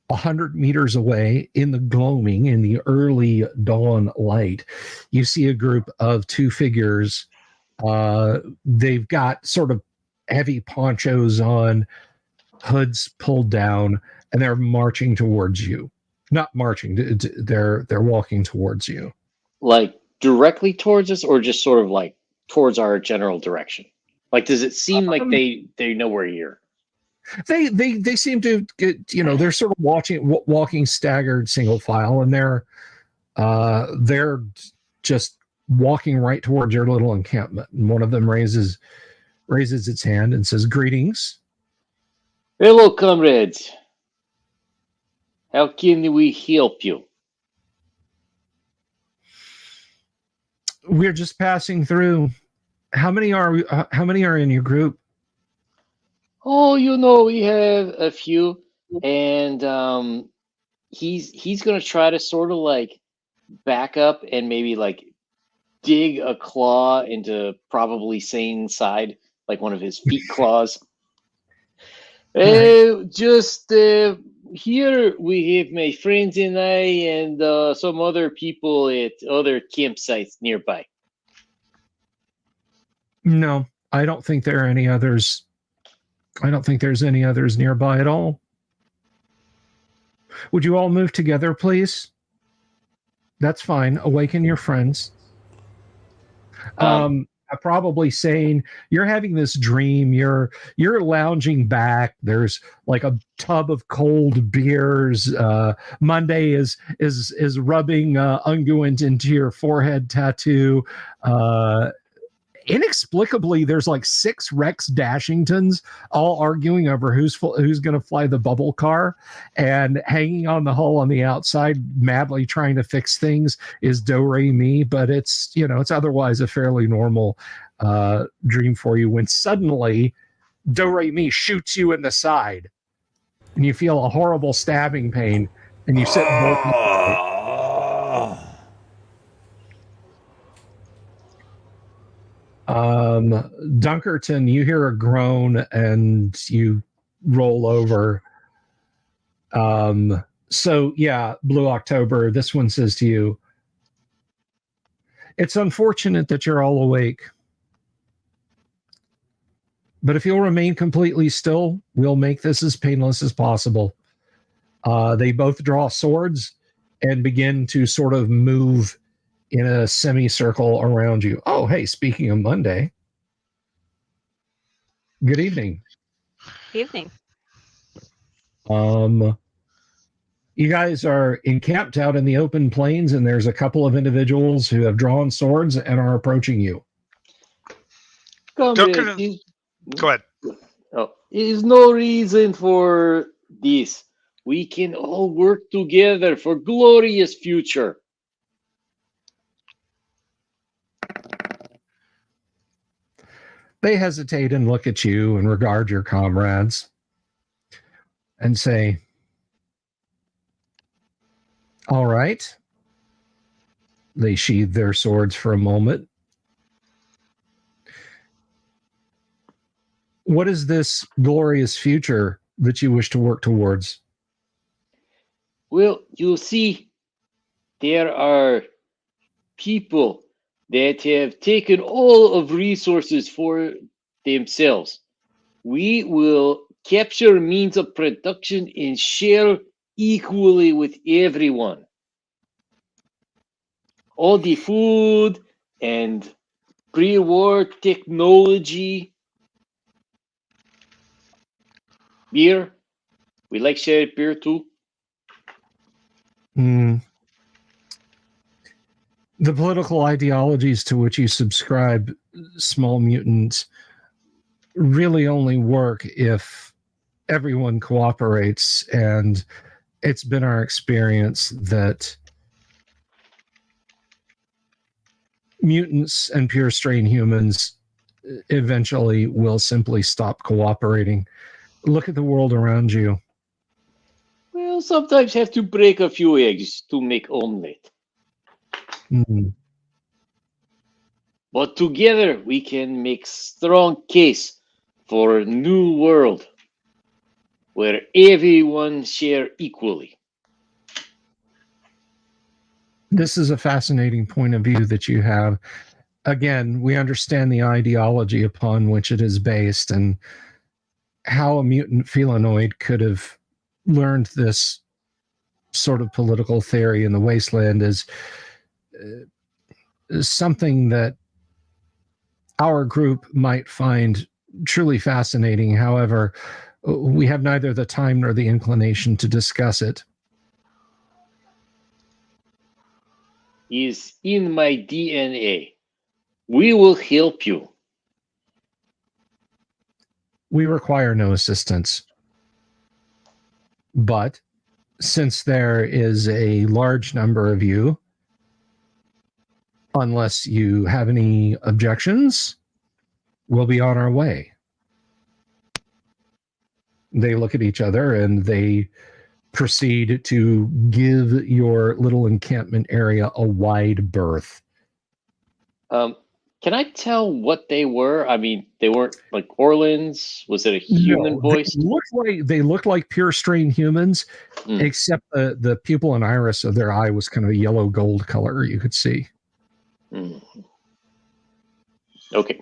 100 meters away in the gloaming, in the early dawn light. You see a group of two figures. They've got sort of heavy ponchos on, hoods pulled down, and they're marching towards you. Not marching, they're walking towards you. Like directly towards us, or just sort of like towards our general direction? Like, does it seem like they know we're here? They seem to get, they're sort of walking staggered single file, and they're just walking right towards your little encampment. And one of them raises its hand and says, "Greetings." Hello, comrades. How can we help you? We're just passing through. How many are in your group? Oh, we have a few, and he's gonna try to sort of like back up and maybe like dig a claw into probably Sane's side, like one of his feet claws. Just here we have my friends and I, and some other people at other campsites nearby. No, I don't think there are any others. I don't think there's any others nearby at all. Would you all move together, please? That's fine. Awaken your friends. I'm probably saying you're having this dream. You're lounging back. There's like a tub of cold beers. Monday is rubbing unguent into your forehead tattoo. Inexplicably, there's like 6 Rex Dashingtons all arguing over who's going to fly the bubble car, and hanging on the hull on the outside, madly trying to fix things, is Do Re Mi. But it's otherwise a fairly normal dream for you, when suddenly Do Re Mi shoots you in the side, and you feel a horrible stabbing pain, and you sit bolt. Dunkerton, you hear a groan and you roll over. So yeah, Blue October, this one says to you, "It's unfortunate that you're all awake, but if you'll remain completely still, we'll make this as painless as possible." They both draw swords and begin to sort of move in a semicircle around you. Oh, hey, speaking of Monday, good evening. Evening. You guys are encamped out in the open plains, and there's a couple of individuals who have drawn swords and are approaching you. Go ahead. Oh, there's no reason for this. We can all work together for glorious future. They hesitate and look at you and regard your comrades and say, "All right." They sheathe their swords for a moment. What is this glorious future that you wish to work towards? Well, you see, there are people that have taken all of resources for themselves. We will capture means of production and share equally with everyone. All the food and pre-war technology, beer. We like shared beer too. The political ideologies to which you subscribe, small mutants, really only work if everyone cooperates, and it's been our experience that mutants and pure strain humans eventually will simply stop cooperating. Look at the world around you. Well, sometimes have to break a few eggs to make omelet. Mm. But together we can make strong case for a new world where everyone share equally. This is a fascinating point of view that you have. Again, we understand the ideology upon which it is based and how a mutant felinoid could have learned this sort of political theory in the wasteland is something that our group might find truly fascinating. However, we have neither the time nor the inclination to discuss it. Is in my DNA. We will help you. We require no assistance. But since there is a large number of you, unless you have any objections, we'll be on our way. They look at each other and they proceed to give your little encampment area a wide berth. Can I tell what they were? I mean, they weren't like Orlans. Was it a human voice? They looked like pure strain humans, Mm. except the pupil and iris of their eye was kind of a yellow gold color you could see. Mm. Okay.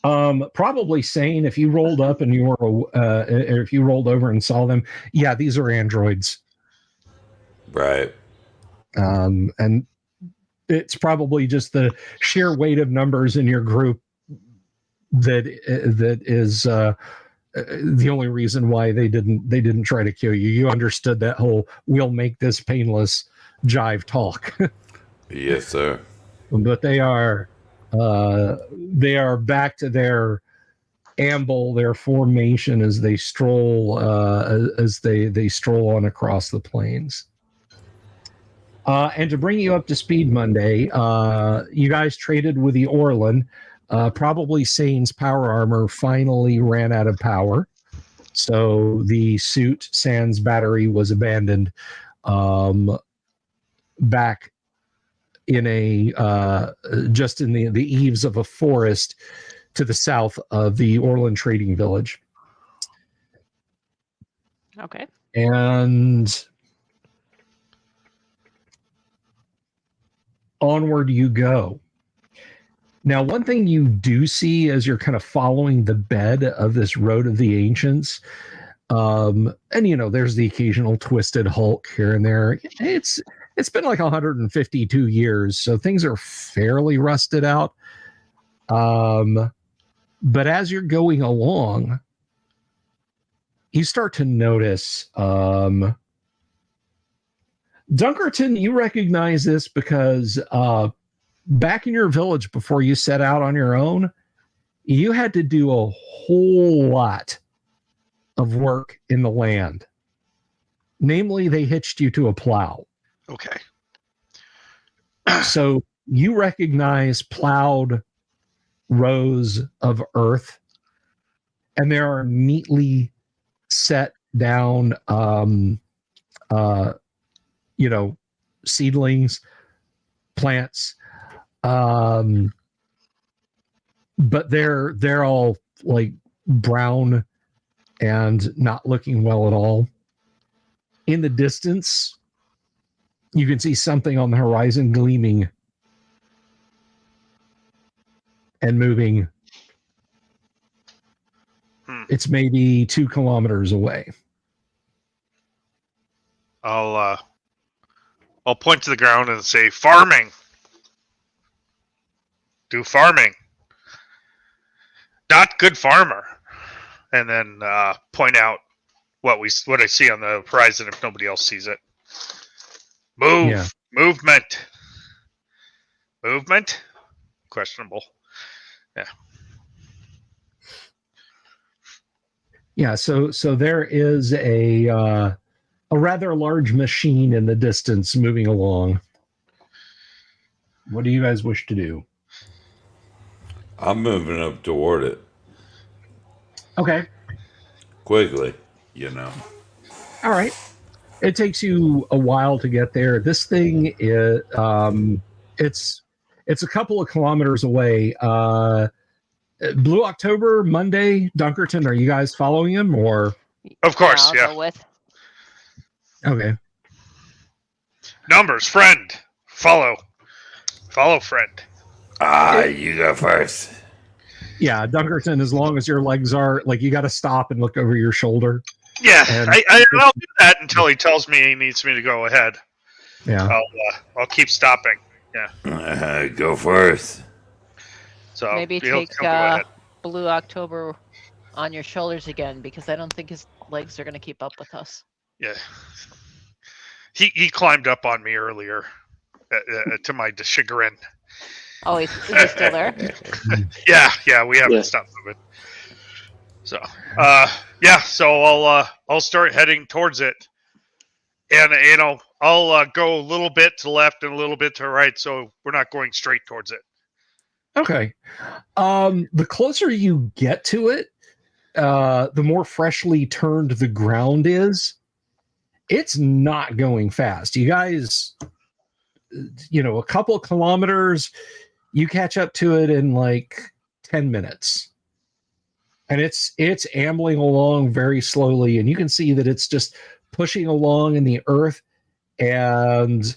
Probably sane if you rolled up and you were if you rolled over and saw them. Yeah, these are androids. Right. And it's probably just the sheer weight of numbers in your group that is the only reason why they didn't try to kill you. You understood that whole "we'll make this painless" jive talk. Yes, sir. But they are back to their amble, their formation as they stroll they stroll on across the plains. And to bring you up to speed, Monday, you guys traded with the Orlan. Probably Sane's power armor finally ran out of power, so the suit sans battery was abandoned back in a just in the eaves of a forest to the south of the Orlan trading village. Okay. And onward you go. Now, one thing you do see as you're kind of following the bed of this Road of the Ancients, and there's the occasional twisted hulk here and there. It's been like 152 years, so things are fairly rusted out. But as you're going along, you start to notice Dunkerton, you recognize this because back in your village before you set out on your own, you had to do a whole lot of work in the land. Namely, they hitched you to a plow. Okay. So you recognize plowed rows of earth, and there are neatly set down seedlings, plants, but they're all like brown and not looking well at all. In the distance, you can see something on the horizon gleaming and moving. It's maybe 2 kilometers away. I'll point to the ground and say, "Farming. Do farming. Not good farmer." And then point out what I see on the horizon if nobody else sees it. Move. Yeah. Movement. Questionable. Yeah. Yeah, so there is a rather large machine in the distance moving along. What do you guys wish to do? I'm moving up toward it Okay. quickly, you know. All right. It takes you a while to get there. This thing is it's a couple of kilometers away. Blue October, Monday, Dunkerton, are you guys following him or Of course, I'll yeah. go with. okay. Numbers, friend. Follow. Follow, friend. You go first. Yeah, Dunkerton, as long as your legs are like you gotta stop and look over your shoulder. Yeah, And- I'll do that until he tells me he needs me to go ahead. Yeah. I'll keep stopping. Go first. So Maybe he'll take go ahead. Blue October on your shoulders again, because I don't think his legs are going to keep up with us. Yeah. He climbed up on me earlier, to my chagrin. Oh, is he still there? Yeah, we haven't Yeah. stopped moving. So, so I'll start heading towards it, and I'll go a little bit to left and a little bit to right, so we're not going straight towards it. Okay. The closer you get to it, the more freshly turned the ground is. It's not going fast. You guys, a couple of kilometers, you catch up to it in like 10 minutes. And it's ambling along very slowly, and you can see that it's just pushing along in the earth, and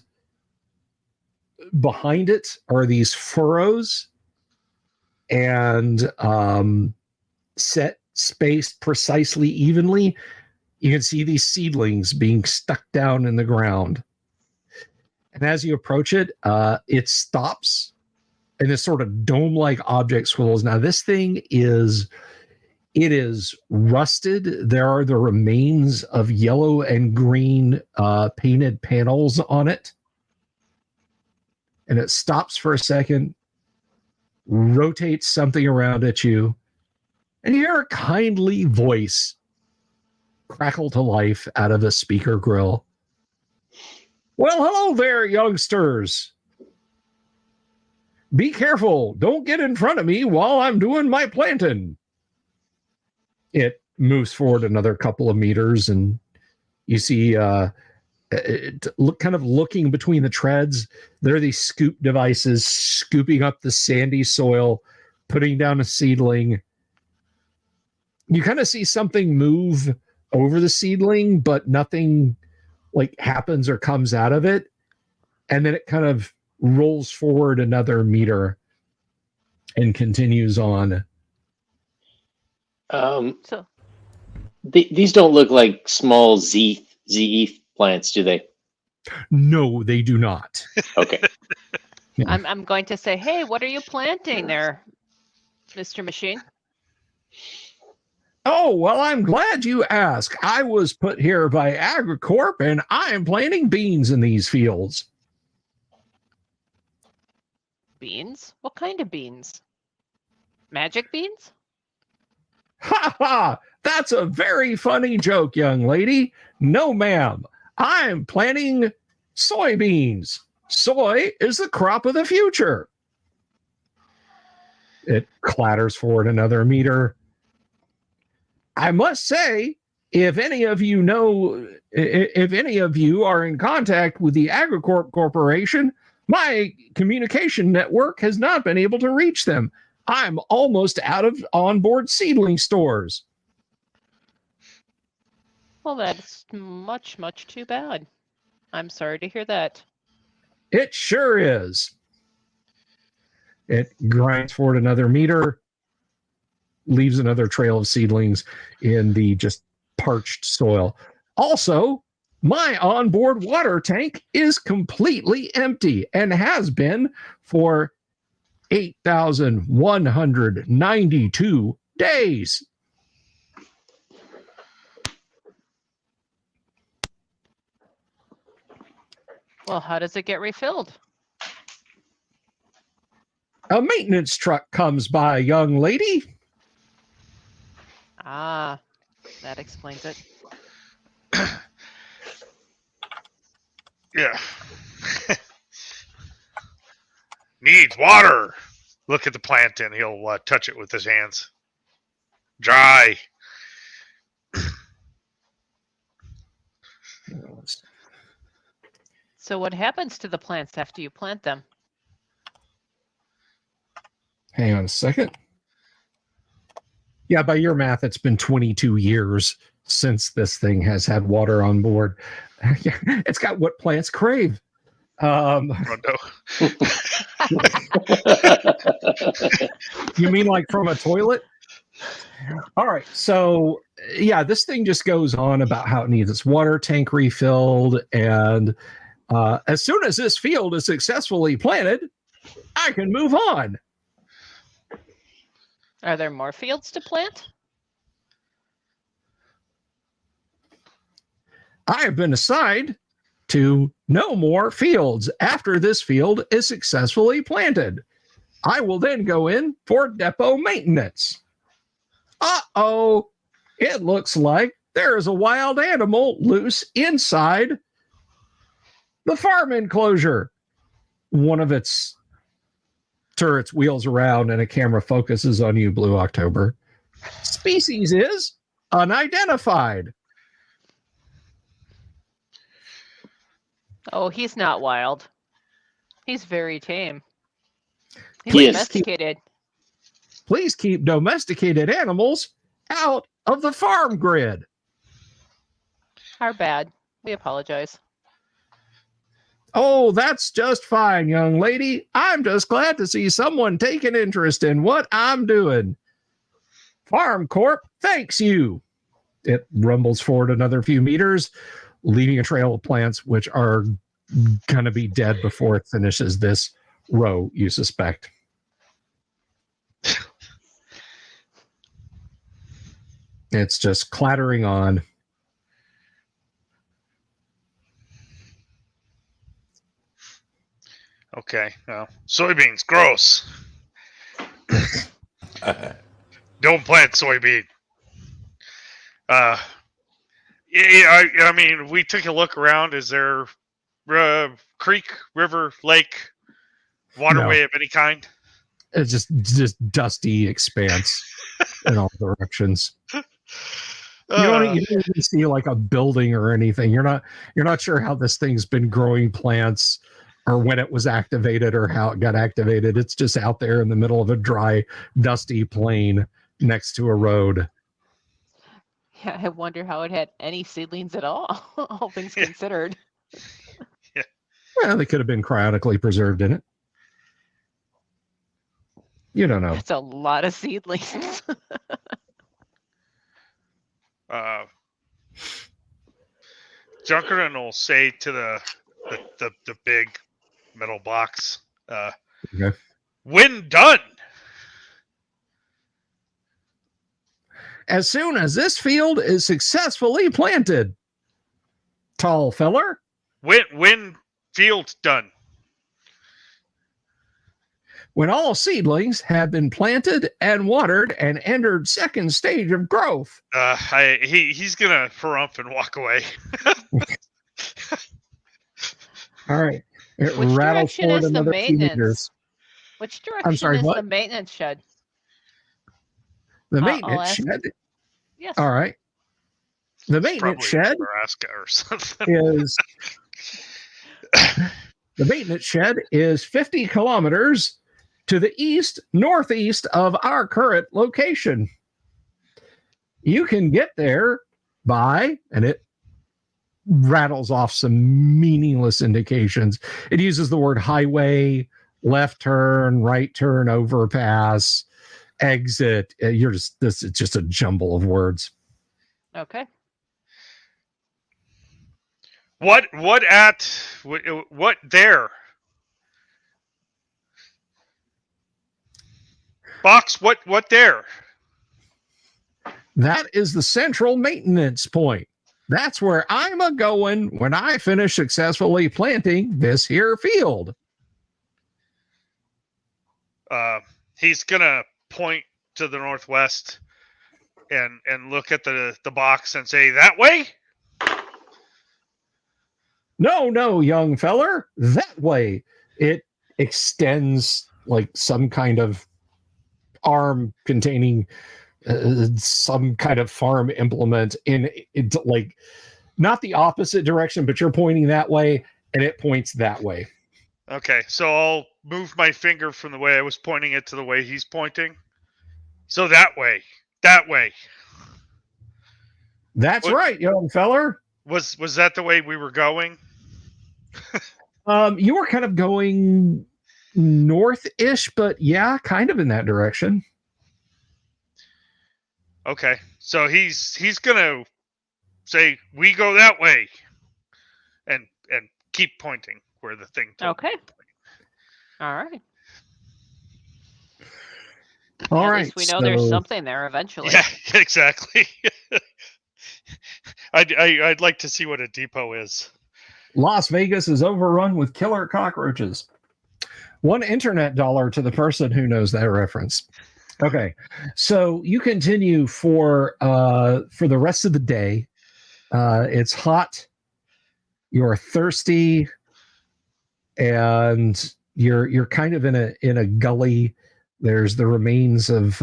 behind it are these furrows and set spaced precisely evenly. You can see these seedlings being stuck down in the ground. And as you approach it, it stops, and this sort of dome-like object swirls. Now, this thing is rusted. There are the remains of yellow and green painted panels on it. And it stops for a second, rotates something around at you, and you hear a kindly voice crackle to life out of a speaker grill. Well, hello there, youngsters. Be careful. Don't get in front of me while I'm doing my planting. It moves forward another couple of meters, and you see kind of looking between the treads, there are these scoop devices scooping up the sandy soil, putting down a seedling. You kind of see something move over the seedling, but nothing like happens or comes out of it. And then it kind of rolls forward another meter and continues on. So These don't look like small ZE plants, do they? No, they do not. Okay. Yeah. I'm going to say, hey, what are you planting there, Mr. Machine? Oh, well, I'm glad you asked. I was put here by AgriCorp, and I am planting beans in these fields. Beans? What kind of beans? Magic beans? Ha ha! That's a very funny joke, young lady. No, ma'am. I'm planting soybeans. Soy is the crop of the future. It clatters forward another meter. I must say, if any of you are in contact with the AgriCorp Corporation, my communication network has not been able to reach them. I'm almost out of onboard seedling stores. Well, that's much, much too bad. I'm sorry to hear that. It sure is. It grinds forward another meter, leaves another trail of seedlings in the just parched soil. Also, my onboard water tank is completely empty and has been for 8,192 days. Well, how does it get refilled? A maintenance truck comes by, young lady. Ah, That explains it. Yeah. Needs water. Look at the plant and he'll touch it with his hands. Dry. So what happens to the plants after you plant them? Hang on a second. Yeah, by your math, it's been 22 years since this thing has had water on board. It's got what plants crave. Oh, no. You mean like from a toilet? All right. So, yeah, this thing just goes on about how it needs its water tank refilled. And as soon as this field is successfully planted, I can move on. Are there more fields to plant? I have been assigned to no more fields after this field is successfully planted. I will then go in for depot maintenance. Uh-oh, it looks like there is a wild animal loose inside the farm enclosure. One of its turrets wheels around and a camera focuses on you, Blue October. Species is unidentified. Oh, he's not wild. He's very tame. He's He is. domesticated. Please keep domesticated animals out of the farm grid. Our bad. We apologize. Oh, that's just fine, young lady. I'm just glad to see someone take an interest in what I'm doing. Farm Corp thanks you. It rumbles forward another few meters, leaving a trail of plants which are going to be dead before it finishes this row, you suspect. It's just clattering on. Okay. Soybeans, gross. Don't plant soybean. Yeah, I mean, we took a look around. Is there creek, river, lake, waterway of any kind? It's just dusty expanse in all directions. You don't even see like a building or anything. You're not sure how this thing's been growing plants or when it was activated or how it got activated. It's just out there in the middle of a dry, dusty plain next to a road. Yeah, I wonder how it had any seedlings at all, all things considered. Yeah. Well, they could have been cryonically preserved in it. You don't know. That's a lot of seedlings. Junkerton will say to the big metal box, Okay. when done. As soon as this field is successfully planted, tall feller. When field done. When all seedlings have been planted and watered and entered second stage of growth. He's gonna harumph and walk away. All right. It Which rattles direction forward is the another few maintenance? meters. Which direction sorry, is what? the maintenance shed? The I'll maintenance ask. shed. Yes. All right. The It's maintenance probably shed Nebraska or something. is the maintenance shed is 50 kilometers to the east northeast of our current location. You can get there by, and it rattles off some meaningless indications. It uses the word highway, left turn, right turn, overpass, exit. It's just a jumble of words. Okay. What there? Box, what there? That is the central maintenance point. That's where I'm a going when I finish successfully planting this here field. He's gonna point to the northwest and look at the box and say, that way? No, young feller, that way. It extends like some kind of arm containing some kind of farm implement in it, like not the opposite direction, but you're pointing that way, and it points that way. Okay, so I'll move my finger from the way I was pointing it to the way he's pointing. So that way. That way. That's right, young feller. Was that the way we were going? You were kind of going north-ish, but yeah, kind of in that direction. Okay, so he's gonna say, we go that way, and keep pointing where the thing told me Okay. to point. All right. All At right, least we know there's something there eventually. Yeah, exactly. I'd like to see what a depot is. Las Vegas is overrun with killer cockroaches. $1 internet dollar to the person who knows that reference. Okay, so you continue for the rest of the day. It's hot. You're thirsty, and you're kind of in a gully. There's the remains of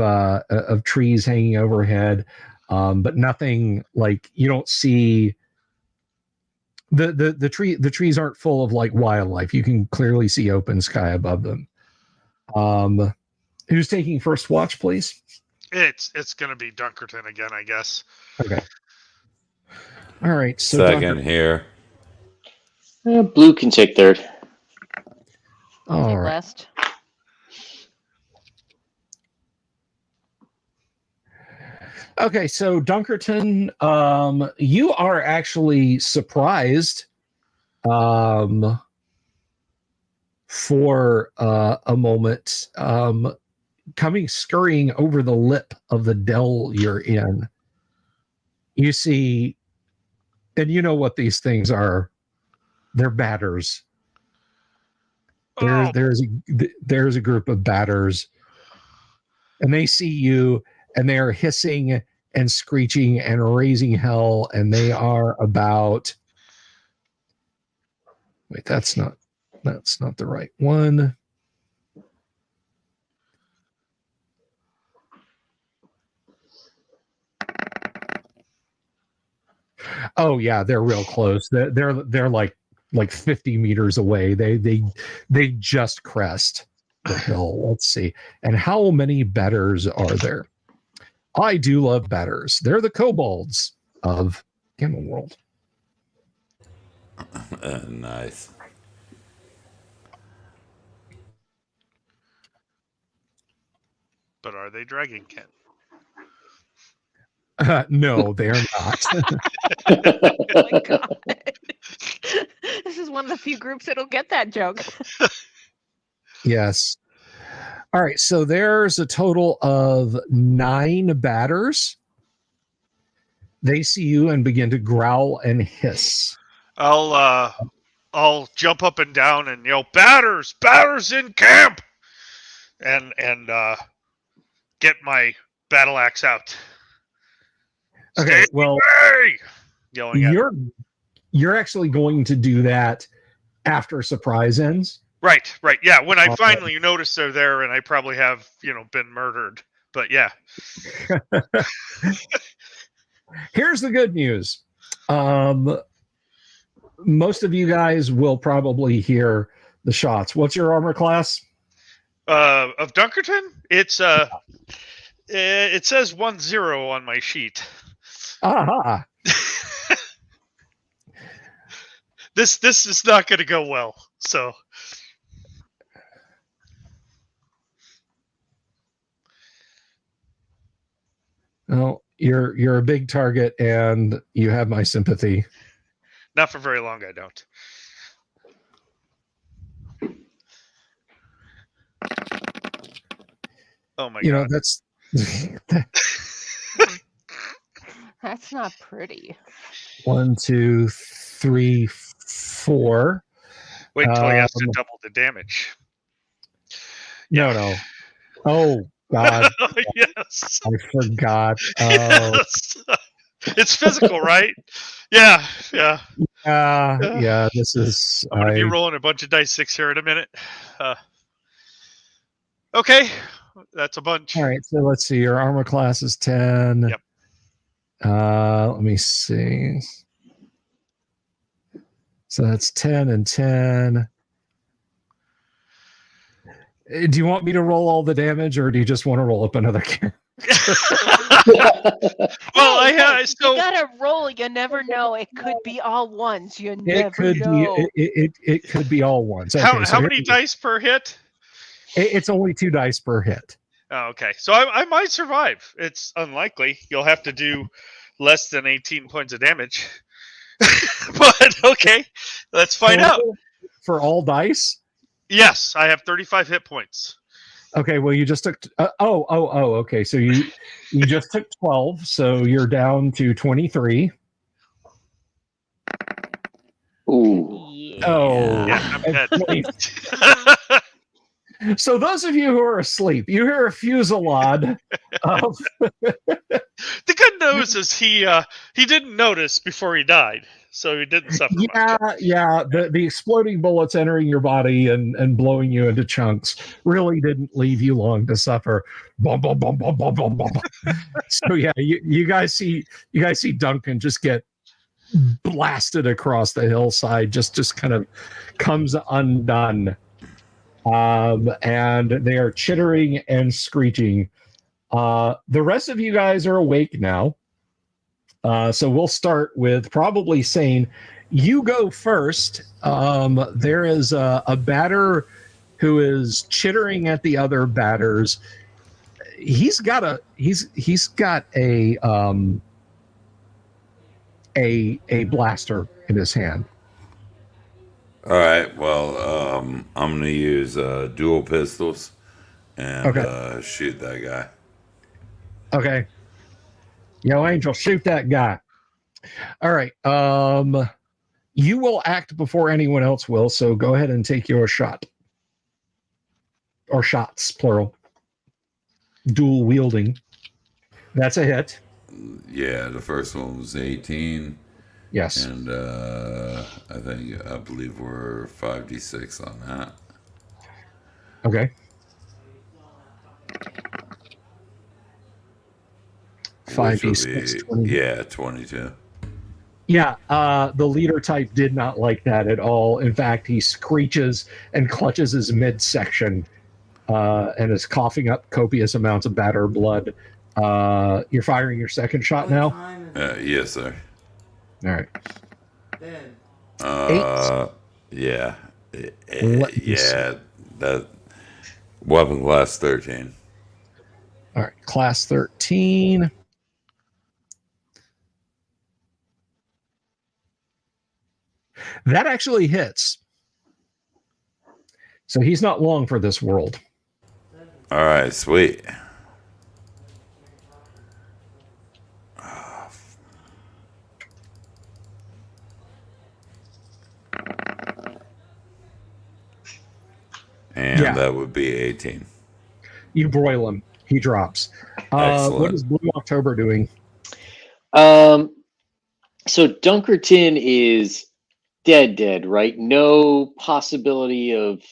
trees hanging overhead, but nothing like you don't see. The trees aren't full of like wildlife. You can clearly see open sky above them. Who's taking first watch, please? It's gonna be Dunkerton again, I guess. Okay. All right. So Second here. Blue can take third. All right. Last. Okay, so Dunkerton, you are actually surprised for a moment, coming scurrying over the lip of the dell you're in. You see, and you know what these things are. They're batters. There's a group of batters, and they see you, and they are hissing and screeching and raising hell, and they are about. Wait, that's not the right one. Oh yeah, they're real close. They're like 50 meters away. They just crest the hill. Let's see. And how many batters are there? I do love batters. They're the kobolds of Gamma World. Nice. But are they Dragon Ken? No, they are not. Oh my god. This is one of the few groups that'll get that joke. Yes. All right, so there's a total of 9 batters. They see you and begin to growl and hiss. I'll jump up and down and yell, batters in camp, and get my battle axe out. Okay, Stay well, away! Yelling at you're actually going to do that after surprise ends. Right. Yeah, when I finally notice they're there, and I probably have, been murdered. But yeah. Here's the good news. Most of you guys will probably hear the shots. What's your armor class? Of Dunkerton? It's it says 10 on my sheet. Aha. This is not going to go well. So well, you're a big target, and you have my sympathy. not for very long, I don't. Oh my god. That's That's not pretty. 1, 2, 3, 4. Wait until he has to double the damage. No. God, Yes. I forgot. Oh, Yes. It's physical, right? Yeah. Yeah. yeah. This is I'm going to be rolling a bunch of dice 6 here in a minute. Okay. That's a bunch. all right. So let's see. Your armor class is 10. Yep. Let me see. So that's 10 and 10. Do you want me to roll all the damage, or do you just want to roll up another character? Well, Hey, so you gotta roll. You never know. It could be all ones. You It never could know. be. It could be all ones. Okay, how so many here- dice per hit? It's only 2 dice per hit. Oh, okay. So I might survive. It's unlikely. You'll have to do less than 18 points of damage. But okay, let's find out. For all dice. Yes, I have 35 hit points. Okay, well you just took. Okay, so you just took 12, so you're down to 23. Ooh. Yeah. Oh, Yeah, I'm dead. So those of you who are asleep, you hear a fusillade of The good news is he didn't notice before he died, so he didn't suffer much. yeah. The exploding bullets entering your body and blowing you into chunks really didn't leave you long to suffer. Bum, bum, bum, bum, bum, bum, bum. So yeah, you guys see Duncan just get blasted across the hillside, just kind of comes undone. And they are chittering and screeching. The rest of you guys are awake now. So we'll start with probably Sane. You go first. There is a batter who is chittering at the other batters. He's got a blaster in his hand. All right. Well, I'm gonna use dual pistols and shoot that guy. Okay. Yo, Angel, shoot that guy. All right. You will act before anyone else will, so go ahead and take your shot. Or shots, plural. Dual wielding. That's a hit. Yeah, the first one was 18. Yes. And I believe we're 5d6 on that. Okay. Which would 5d6. be, 20. yeah, 22. Yeah, the leader type did not like that at all. In fact, he screeches and clutches his midsection and is coughing up copious amounts of batter blood. You're firing your second shot now? Yes, sir. All right. Yeah. Let me Yeah, that weapon class 13. All right, class 13. That actually hits. So he's not long for this world. All right, sweet. And Yeah. that would be 18. You broil him. He drops. Excellent. What is Blue October doing? So Dunkerton is dead, right? No possibility of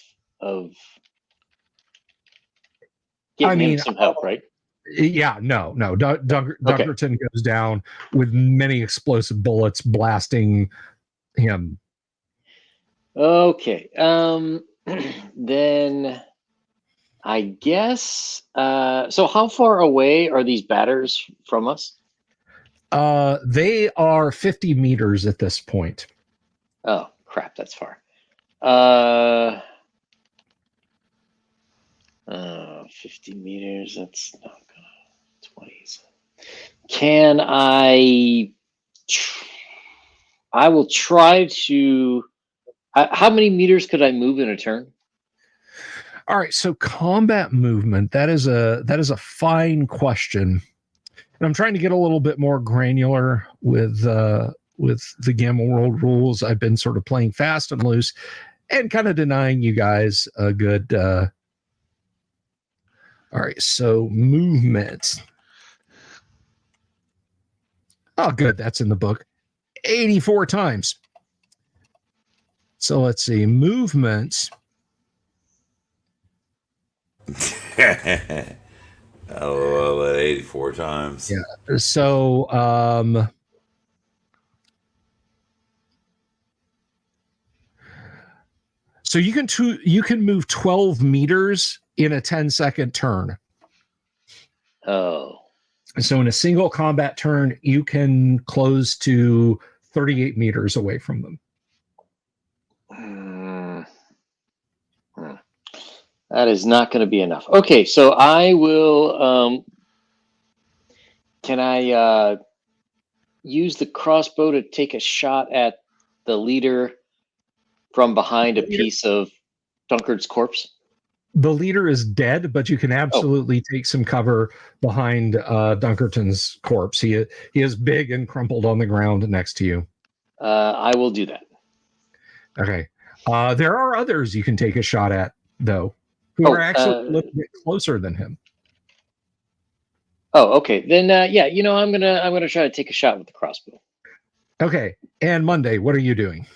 getting him some help, right? Yeah, no. Dunkerton goes down with many explosive bullets blasting him. Okay. Then I guess so how far away are these batters from us? They are 50 meters at this point. Oh crap, that's far. 50 meters, that's not gonna 20s. Can I will try to how many meters could I move in a turn? All right, so combat movement, that is a fine question. And I'm trying to get a little bit more granular with the Gamma World rules. I've been sort of playing fast and loose and kind of denying you guys a good All right, so movement. Oh, good. That's in the book. 84 times. So let's see. Movements. I love that 84 times. Yeah. So so you can move 12 meters in a 10-second turn. Oh. So in a single combat turn, you can close to 38 meters away from them. That is not going to be enough. Okay, so I will. Can I use the crossbow to take a shot at the leader from behind a piece of Dunkard's corpse? The leader is dead, but you can absolutely take some cover behind Dunkerton's corpse. He is big and crumpled on the ground next to you. I will do that. Okay. There are others you can take a shot at, though, who are actually a little bit closer than him. Oh, okay. Then, yeah, I'm gonna try to take a shot with the crossbow. Okay. And Monday, what are you doing?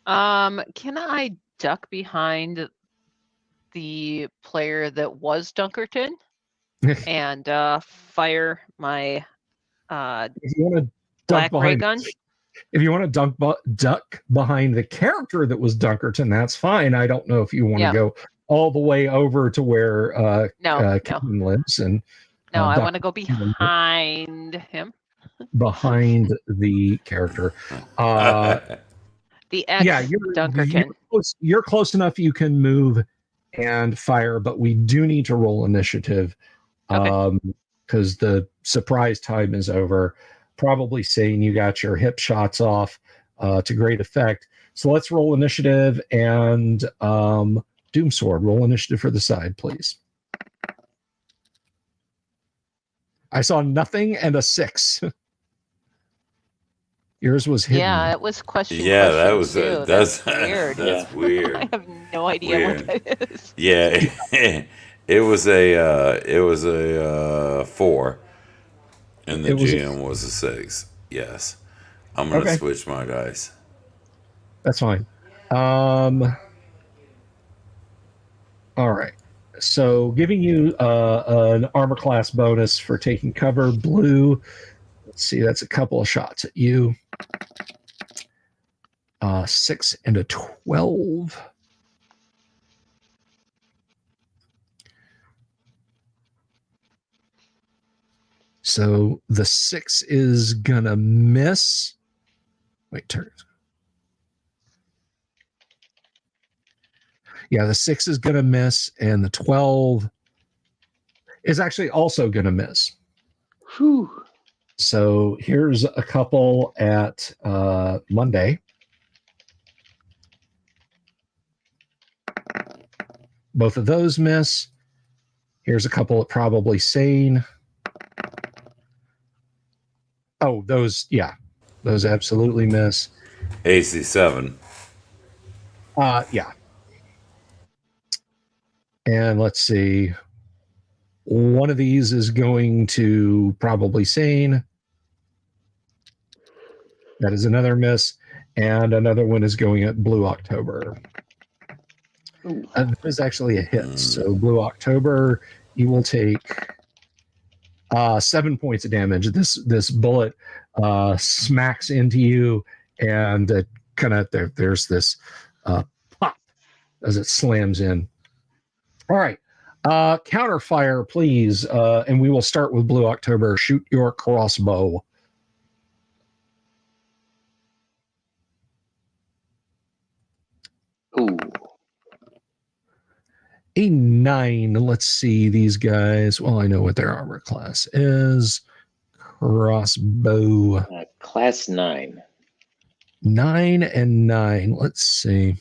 Can I duck behind the player that was Dunkerton and fire my If you want to black ray gun? If you want to duck behind the character that was Dunkerton, that's fine. I don't know if you want to go all the way over to where Kevin lives. And I want to go behind him. Behind the character. The ex Dunkerton. You're close enough you can move and fire, but we do need to roll initiative because the surprise time is over. Probably saying you got your hip shots off to great effect. So let's roll initiative and Doomsword. Roll initiative for the side, please. I saw nothing and a 6. Yours was hidden. Yeah, it was question. Yeah, that was that's weird. That's weird. I have no idea what that is. Yeah, it was a 4, and the GM was a 6. Yes, I'm gonna switch my dice. That's fine. All right. So giving you an armor class bonus for taking cover. Blue. Let's see. That's a couple of shots at you. 6 and a 12. So the 6 is gonna miss. Wait, turn. Yeah, the 6 is gonna miss, and the 12 is actually also gonna miss. Whew. So here's a couple at Monday. Both of those miss. Here's a couple at probably sane. Oh, those absolutely miss. AC 7. Yeah. And let's see. One of these is going to probably sane. That is another miss. And another one is going at Blue October. That is actually a hit. So Blue October, you will take 7 points of damage. This bullet smacks into you, and there's this pop as it slams in. All right. Counterfire, please. And we will start with Blue October. Shoot your crossbow. Ooh. A 9. Let's see these guys. Well, I know what their armor class is. Crossbow. Class 9. 9 and 9. Let's see.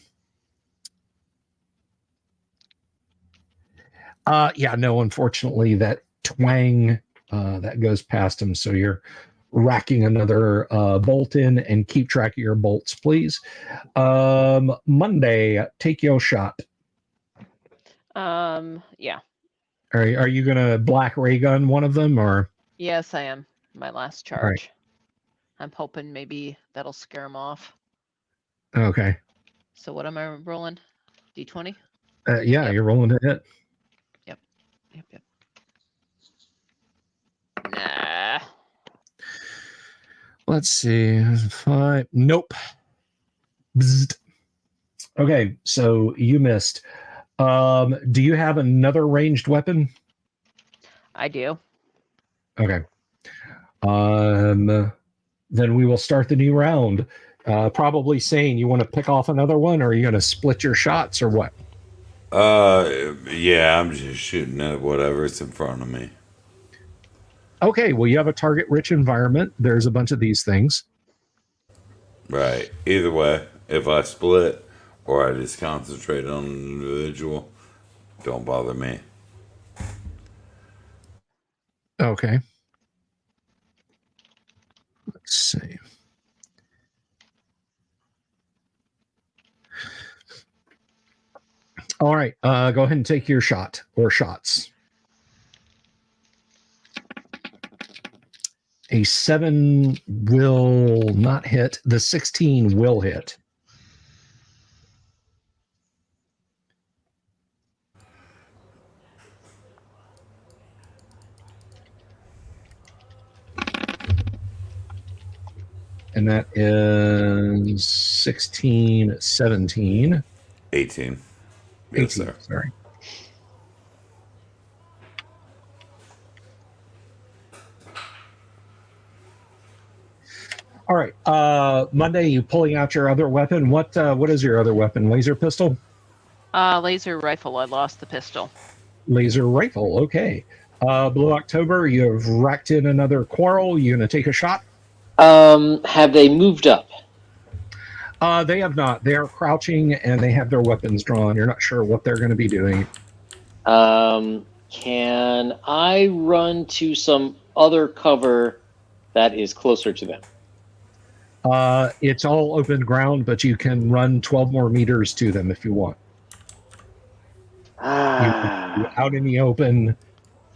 No, unfortunately, that twang that goes past him. So you're racking another bolt in, and keep track of your bolts, please. Monday, take your shot. Yeah. Are you gonna black ray gun one of them or? Yes, I am. My last charge. Right. I'm hoping maybe that'll scare him off. Okay. So what am I rolling? D20? Yeah, Yep. you're rolling to hit. Yep. Nah. Let's see. 5. Nope. Bzzzt. Okay, so you missed. Do you have another ranged weapon? I do. Okay. Then we will start the new round. Probably saying you want to pick off another one, or are you going to split your shots, or what? Yeah, I'm just shooting at whatever's in front of me. Okay, well, you have a target-rich environment. There's a bunch of these things. Right. Either way, if I split or I just concentrate on an individual, don't bother me. Okay. Let's see. All right, go ahead and take your shot or shots. A 7 will not hit. The 16 will hit. And that is 16, 17. 18. Yes, 18, sir. sorry. All right. Monday, you pulling out your other weapon. What is your other weapon? Laser pistol? Laser rifle. I lost the pistol. Laser rifle. Okay. Blue October, you have racked in another quarrel. You gonna take a shot? Have they moved up? They have not. They are crouching and they have their weapons drawn. You're not sure what they're going to be doing. Can I run to some other cover that is closer to them? It's all open ground, but you can run 12 more meters to them if you want. You're out in the open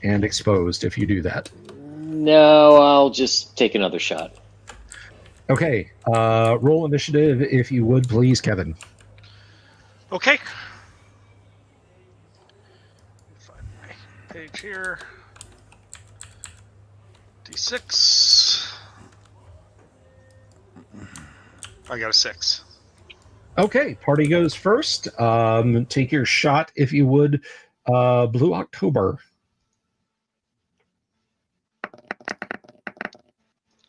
and exposed if you do that. No, I'll just take another shot. Okay. Roll initiative if you would, please, Kevin. Okay. Find my page here. D6. I got a 6. Okay. Party goes first. Take your shot if you would, Blue October.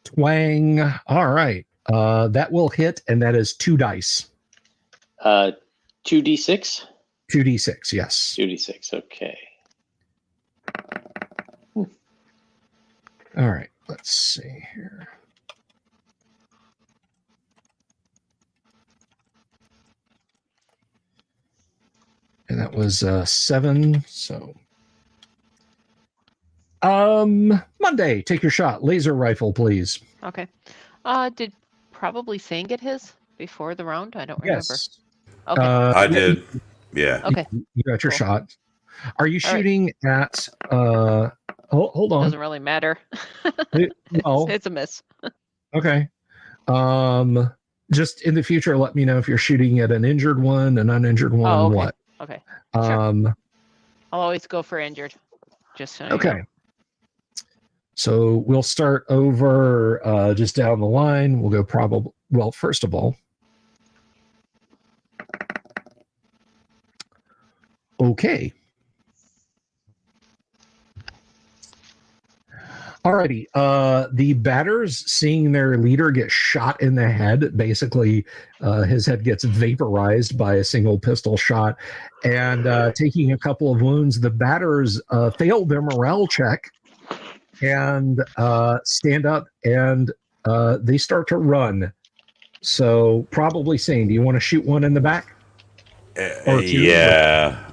Twang. All right. That will hit, and that is 2 dice. 2d6? 2d6, yes. 2d6, okay. All right. Let's see here. And that was 7. So, Monday, take your shot. Laser rifle, please. Okay. Did probably Sane get his before the round? I don't remember. Yes. Okay. I did. Yeah. Okay. You got your Cool. shot. Are you All right. shooting at? Hold on. Doesn't really matter. No. It's a miss. Okay. Just in the future, let me know if you're shooting at an injured one, an uninjured one, Oh, okay. what. Okay. Sure. I'll always go for injured. Just so you Okay. know. So we'll start over just down the line. We'll go probably, well, first of all. Okay. Alrighty. The batters, seeing their leader get shot in the head, basically his head gets vaporized by a single pistol shot, and taking a couple of wounds, the batters fail their morale check and stand up, and they start to run. So probably saying, do you want to shoot one in the back? Or two? Yeah.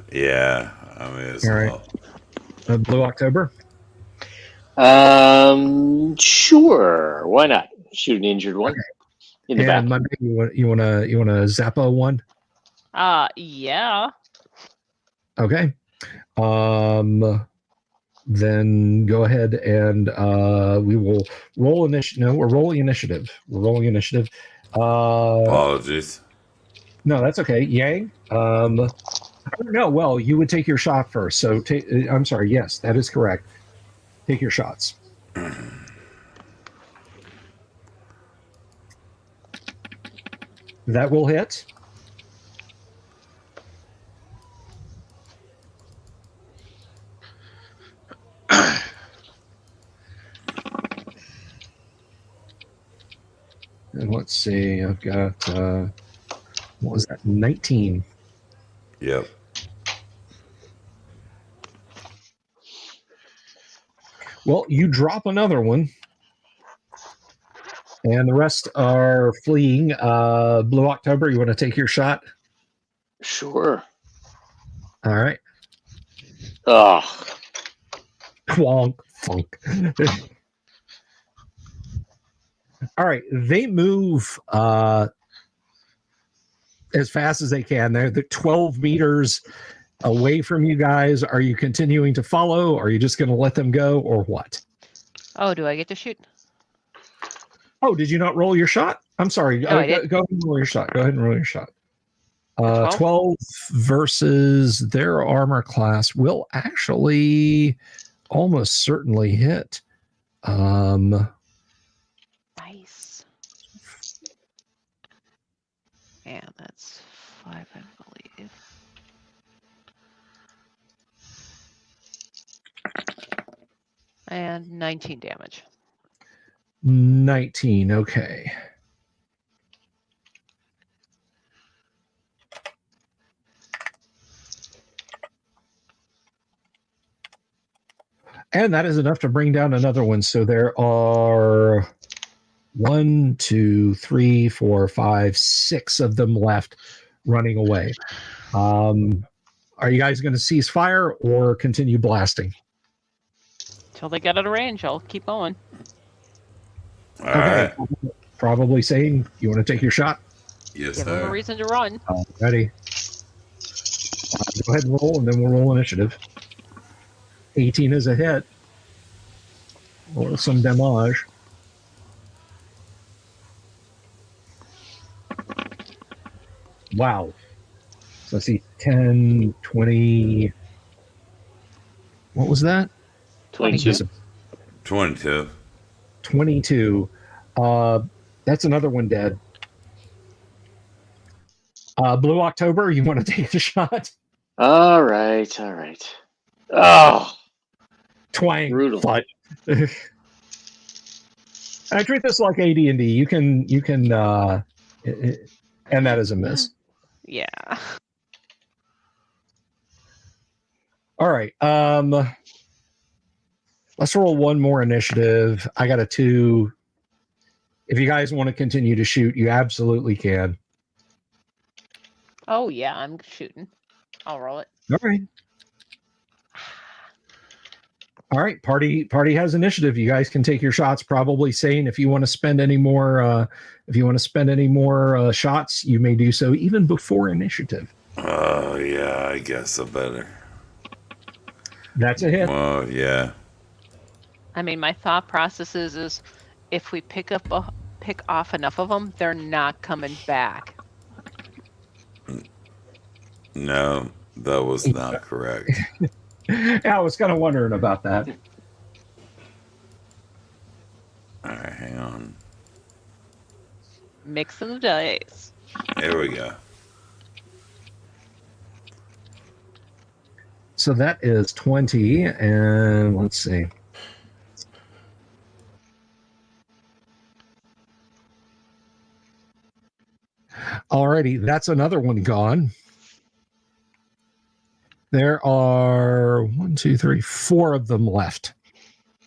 I mean, it's All right. Blue October? Sure. Why not? Shoot an injured one in the back. And Monday, you want to Zappa one? Yeah. Okay. Then go ahead and we will roll initiative. No, we're rolling initiative. We're rolling initiative. Apologies. No, that's okay. Yang. No, well, you would take your shot first. So I'm sorry. Yes, that is correct. Take your shots. That will hit. And let's see, I've got, what was that, 19. Yep. Well, you drop another one. And the rest are fleeing. Blue October, you want to take your shot? Sure. All right. Ugh. Quonk, funk. All right. They move as fast as they can. They're 12 meters away from you guys. Are you continuing to follow? Are you just going to let them go or what? Oh, do I get to shoot? Oh, did you not roll your shot? I'm sorry. No, I didn't. Go ahead and roll your shot. Go ahead and roll your shot. 12? 12 versus their armor class will actually almost certainly hit. Nice. And that's 5, I believe. And 19 damage. 19. Okay. And that is enough to bring down another one. So there are 1, 2, 3, 4, 5, 6 of them left running away. Are you guys going to cease fire or continue blasting? Till they get out of range, I'll keep going. All right. Probably saying, you want to take your shot? Yes, Give them a sir. reason to run. Ready. Go ahead and roll, and then we'll roll initiative. 18 is a hit. Roll some damage. Wow. So I see 10, 20. What was that? 22. 22. 22. That's another one dead. Blue October, you want to take the shot? All right. All right. Oh, Twang. brutal. Fudge. I treat this like AD&D. You can, and that is a miss. Yeah. All right. Let's roll one more initiative. I got a 2. If you guys want to continue to shoot, you absolutely can. Oh, yeah, I'm shooting. I'll roll it. All right. All right. Party has initiative. You guys can take your shots. Probably saying if you want to spend any more, shots, you may do so even before initiative. Oh, yeah, I guess I better. That's a hit. Well, yeah. I mean, my thought process is if we pick off enough of them, they're not coming back. No, that was not correct. Yeah, I was kind of wondering about that. All right, hang on. Mixing the dice. Here we go. So that is 20, and let's see. Alrighty, that's another one gone. There are 1, 2, 3, 4 of them left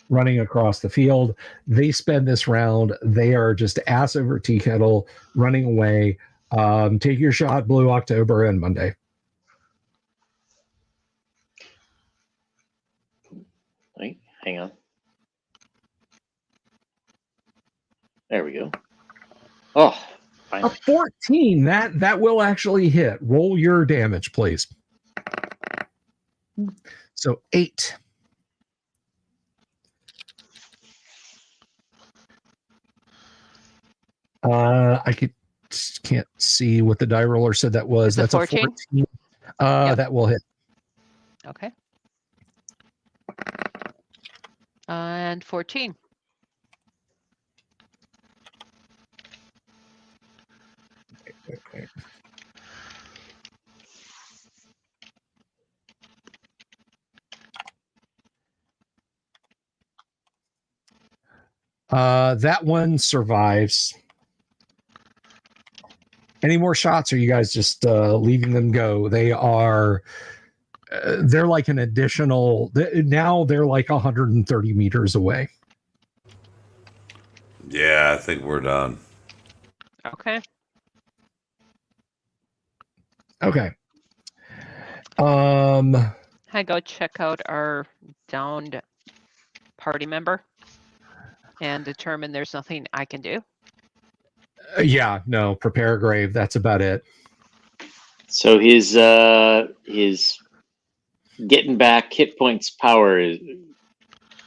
running across the field. They spend this round. They are just ass over tea kettle running away. Take your shot, Blue October and Monday. Wait, hang on. There we go. Oh, A finally. 14. That will actually hit. Roll your damage, please. So 8. Can't see what the die roller said that was. It's a That's 14? a 14. That will hit. Okay. And 14. Okay. That one survives. Any more shots, or are you guys just leaving them go? They are. They're like an additional. Now they're like 130 meters away. Yeah, I think we're done. Okay. Okay. I go check out our downed party member and determine there's nothing I can do. Yeah, no, prepare a grave. That's about it. So his getting back hit points power is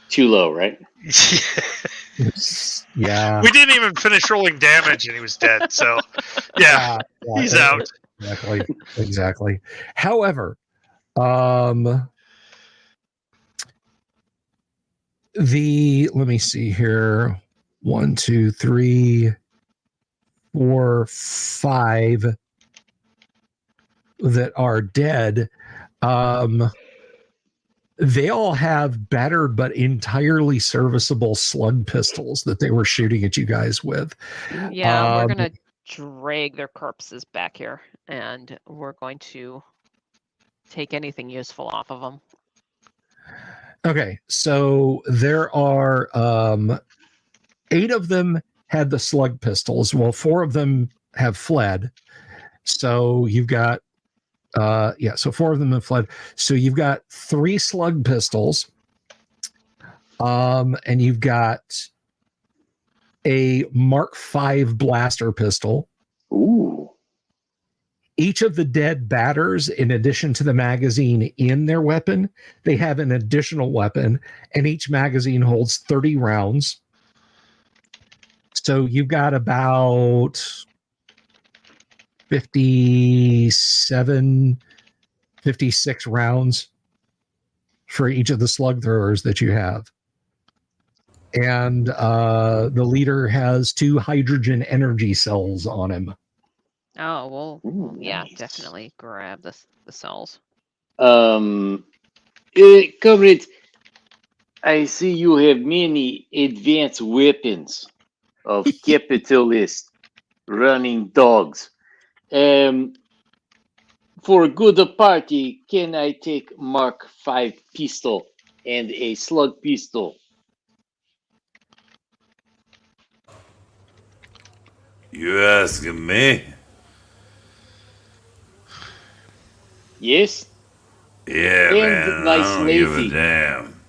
too low, right? Yeah. We didn't even finish rolling damage and he was dead. So, yeah, he's out. Exactly. However, let me see here. 1, 2, 3, 4, 5 that are dead. They all have battered but entirely serviceable slug pistols that they were shooting at you guys with. Yeah, we're gonna drag their corpses back here, and we're going to take anything useful off of them. Okay, so there are 8 of them had the slug pistols. Well, 4 of them have fled. So you've got so 4 of them have fled. So you've got 3 slug pistols. And you've got a Mark V blaster pistol. Ooh. Each of the dead batters, in addition to the magazine in their weapon, they have an additional weapon, and each magazine holds 30 rounds. So you've got about 57, 56 rounds for each of the slug throwers that you have. And the leader has 2 hydrogen energy cells on him. Oh, well, Ooh, yeah, nice. definitely grab the cells. Comrade, I see you have many advanced weapons of capitalist running dogs. For a good party, can I take Mark V pistol and a slug pistol? You asking me? Yes? Yeah, And man. nice I don't give a lady. damn.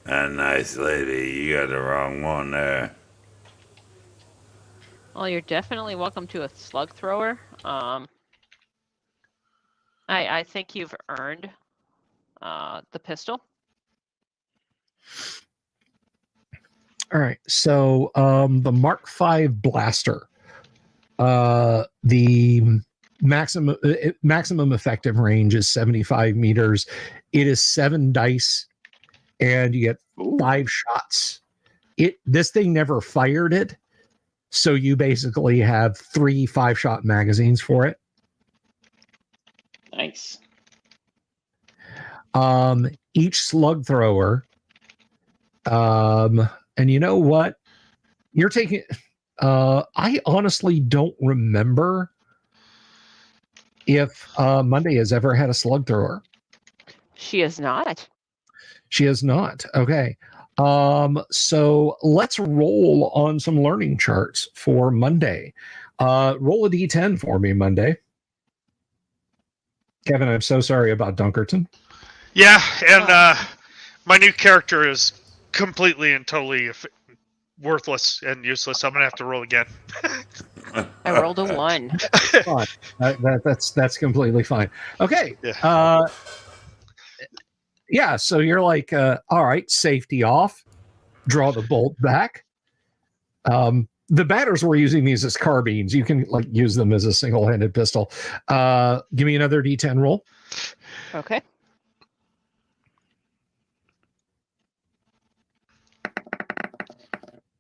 That nice lady, you got the wrong one there. Well, you're definitely welcome to a slug thrower. I think you've earned the pistol. All right. So the Mark V blaster, the maximum effective range is 75 meters. It is 7 dice, and you get 5 shots. This thing never fired it, so you basically have 3 5-shot magazines for it. Nice. Each slug thrower, and you know what? You're taking. I honestly don't remember if Monday has ever had a slug thrower. She is not. She has not. Okay. So let's roll on some learning charts for Monday. Roll a d10 for me, Monday. Kevin, I'm so sorry about Dunkerton. Yeah, and my new character is completely and totally worthless and useless. I'm gonna have to roll again. I rolled a 1. Fine. That's completely fine. Okay. Yeah. Yeah, so you're like, all right, safety off, draw the bolt back. The batters were using these as carbines. You can like use them as a single-handed pistol. Give me another D10 roll. Okay.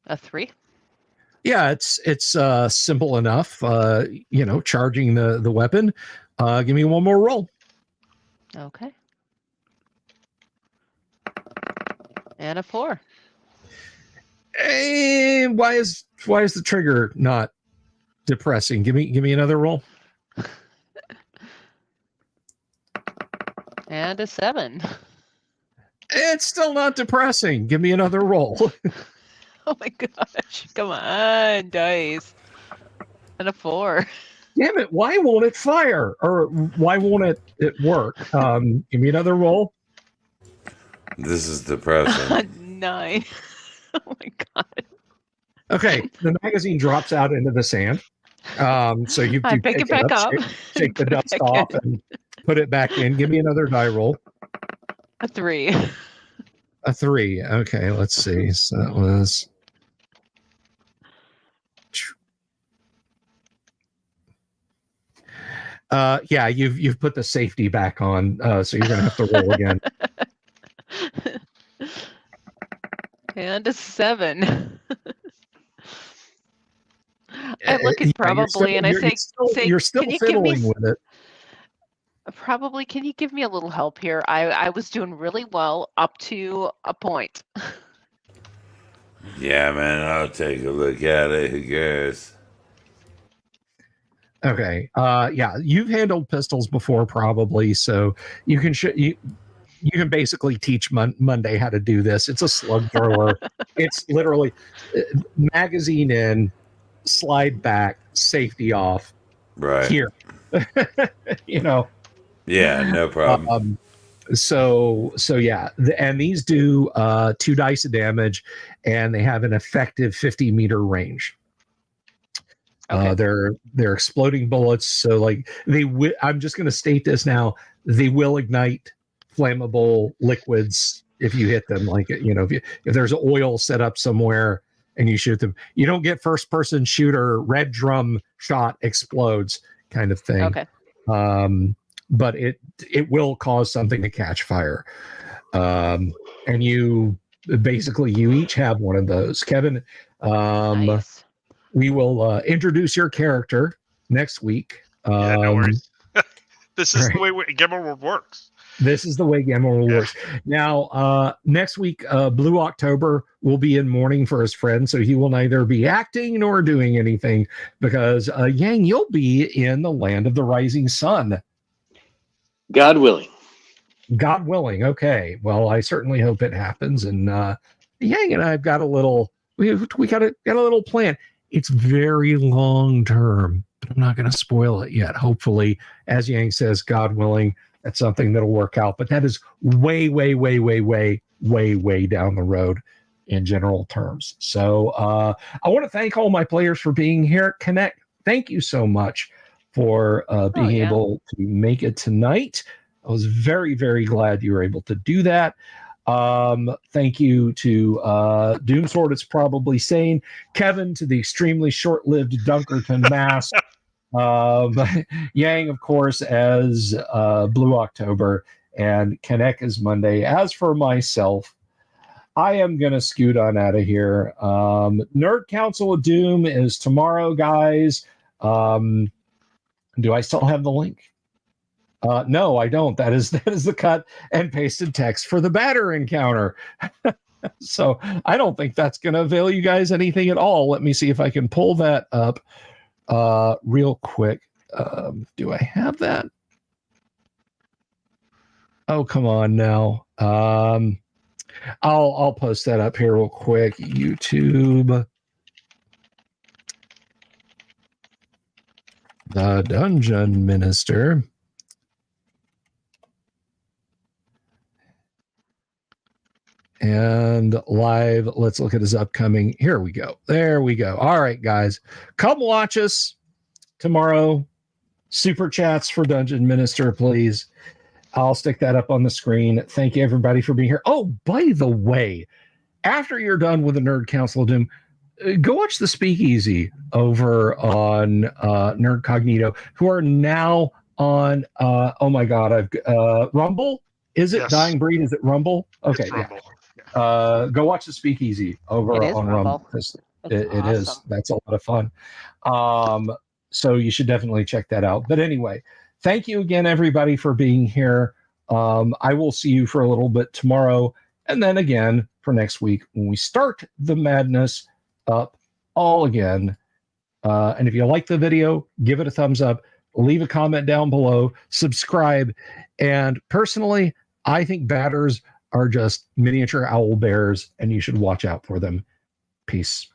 A 3. Yeah, it's simple enough. Charging the weapon. Give me one more roll. Okay. And a 4. Hey, why is the trigger not depressing? Give me another roll. And a 7. It's still not depressing. Give me another roll. Oh my gosh. Come on, dice. And a 4. Damn it, why won't it fire? Or why won't it work? Give me another roll. This is depressing. 9. Oh my god. Okay, the magazine drops out into the sand. So you I pick it back up. shake the Put it dust back off in. and put it back in. Give me another die roll. A 3. A 3. Okay, let's see. So that was yeah, you've put the safety back on, so you're gonna have to roll again. And a 7. I look Yeah, at probably and I say, you're still can you give me fiddling with it. probably can you give me a little help here? I was doing really well up to a point. Yeah, man, I'll take a look at it. Who cares? Okay. Yeah, you've handled pistols before, probably, so you can you can basically teach Monday how to do this. It's a slug thrower. It's literally magazine in, slide back, safety off. Right. Here. Yeah, no problem. So yeah, and these do 2 dice of damage, and they have an effective 50-meter range. Okay. They're exploding bullets, so like I'm just going to state this now: they will ignite flammable liquids if you hit them. Like if there's oil set up somewhere and you shoot them, you don't get first-person shooter red drum shot explodes kind of thing. Okay. But it will cause something to catch fire, and you each have one of those. Kevin, Nice. we will introduce your character next week. Yeah, no worries. This is right. the way Gamma World works. This is the way Gamma World works. Now, next week, Blue October will be in mourning for his friend, so he will neither be acting nor doing anything because, Yang, you'll be in the land of the rising sun. God willing. God willing. Okay. Well, I certainly hope it happens. And Yang and I've got a little, we got a little plan. It's very long term, but I'm not going to spoil it yet. Hopefully, as Yang says, God willing, that's something that'll work out. But that is way, way, way, way, way, way, way down the road in general terms. So I want to thank all my players for being here. Connect. Thank you so much for being able to make it tonight. I was very, very glad you were able to do that. Thank you to Doomsword, it's probably sane. Kevin, to the extremely short-lived Dunkerton Mask. Yang, of course, as Blue October, and Kanek as Monday. As for myself, I am going to scoot on out of here. Nerd Council of Doom is tomorrow, guys. Do I still have the link? No, I don't. That is the cut and pasted text for the batter encounter. So I don't think that's going to avail you guys anything at all. Let me see if I can pull that up real quick. Do I have that? Oh, come on now. I'll post that up here real quick. YouTube. The Dungeon Minister. And live, let's look at his upcoming. Here we go. There we go. All right, guys. Come watch us tomorrow. Super chats for Dungeon Minister, please. I'll stick that up on the screen. Thank you, everybody, for being here. Oh, by the way, after you're done with the Nerd Council of Doom, go watch the Speakeasy over on Nerd Cognito, who are now on, oh my God, Rumble? Is it Yes. Dying Breed? Is it Rumble? Okay, It's Rumble. yeah. Go watch the Speakeasy over It is on Rumble. Rumble. 'Cause It's it is. awesome. That's a lot of fun. So you should definitely check that out. But anyway, thank you again, everybody, for being here. I will see you for a little bit tomorrow, and then again for next week when we start the madness up all again. And if you like the video, give it a thumbs up, leave a comment down below, subscribe. And personally, I think batters are just miniature owl bears, and you should watch out for them. Peace.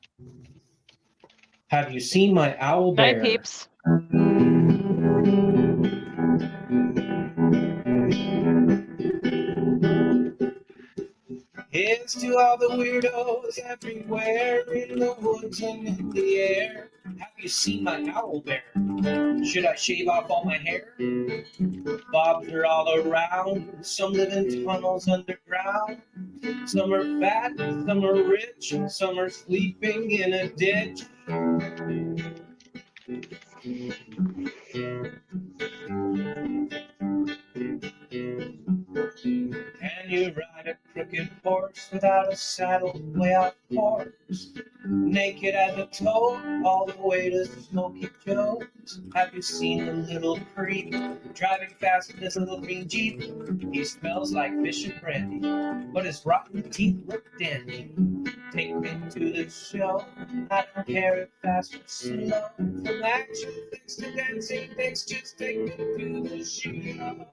Have you seen my owl Night, bear? peeps. Here's to all the weirdos everywhere in the woods and in the air. Have you seen my owl bear? Should I shave off all my hair? Bobs are all around. Some live in tunnels underground. Some are fat, some are rich, some are sleeping in a ditch. Can you ride a crooked horse without a saddle way off course? Naked as a toad, all the way to Smoky Joe's. Have you seen the little creep driving fast in this little green Jeep? He smells like fish and brandy, but his rotten teeth look dandy. Take me to the show, I don't care if fast or slow. From action fix to dancing, just take me to the show.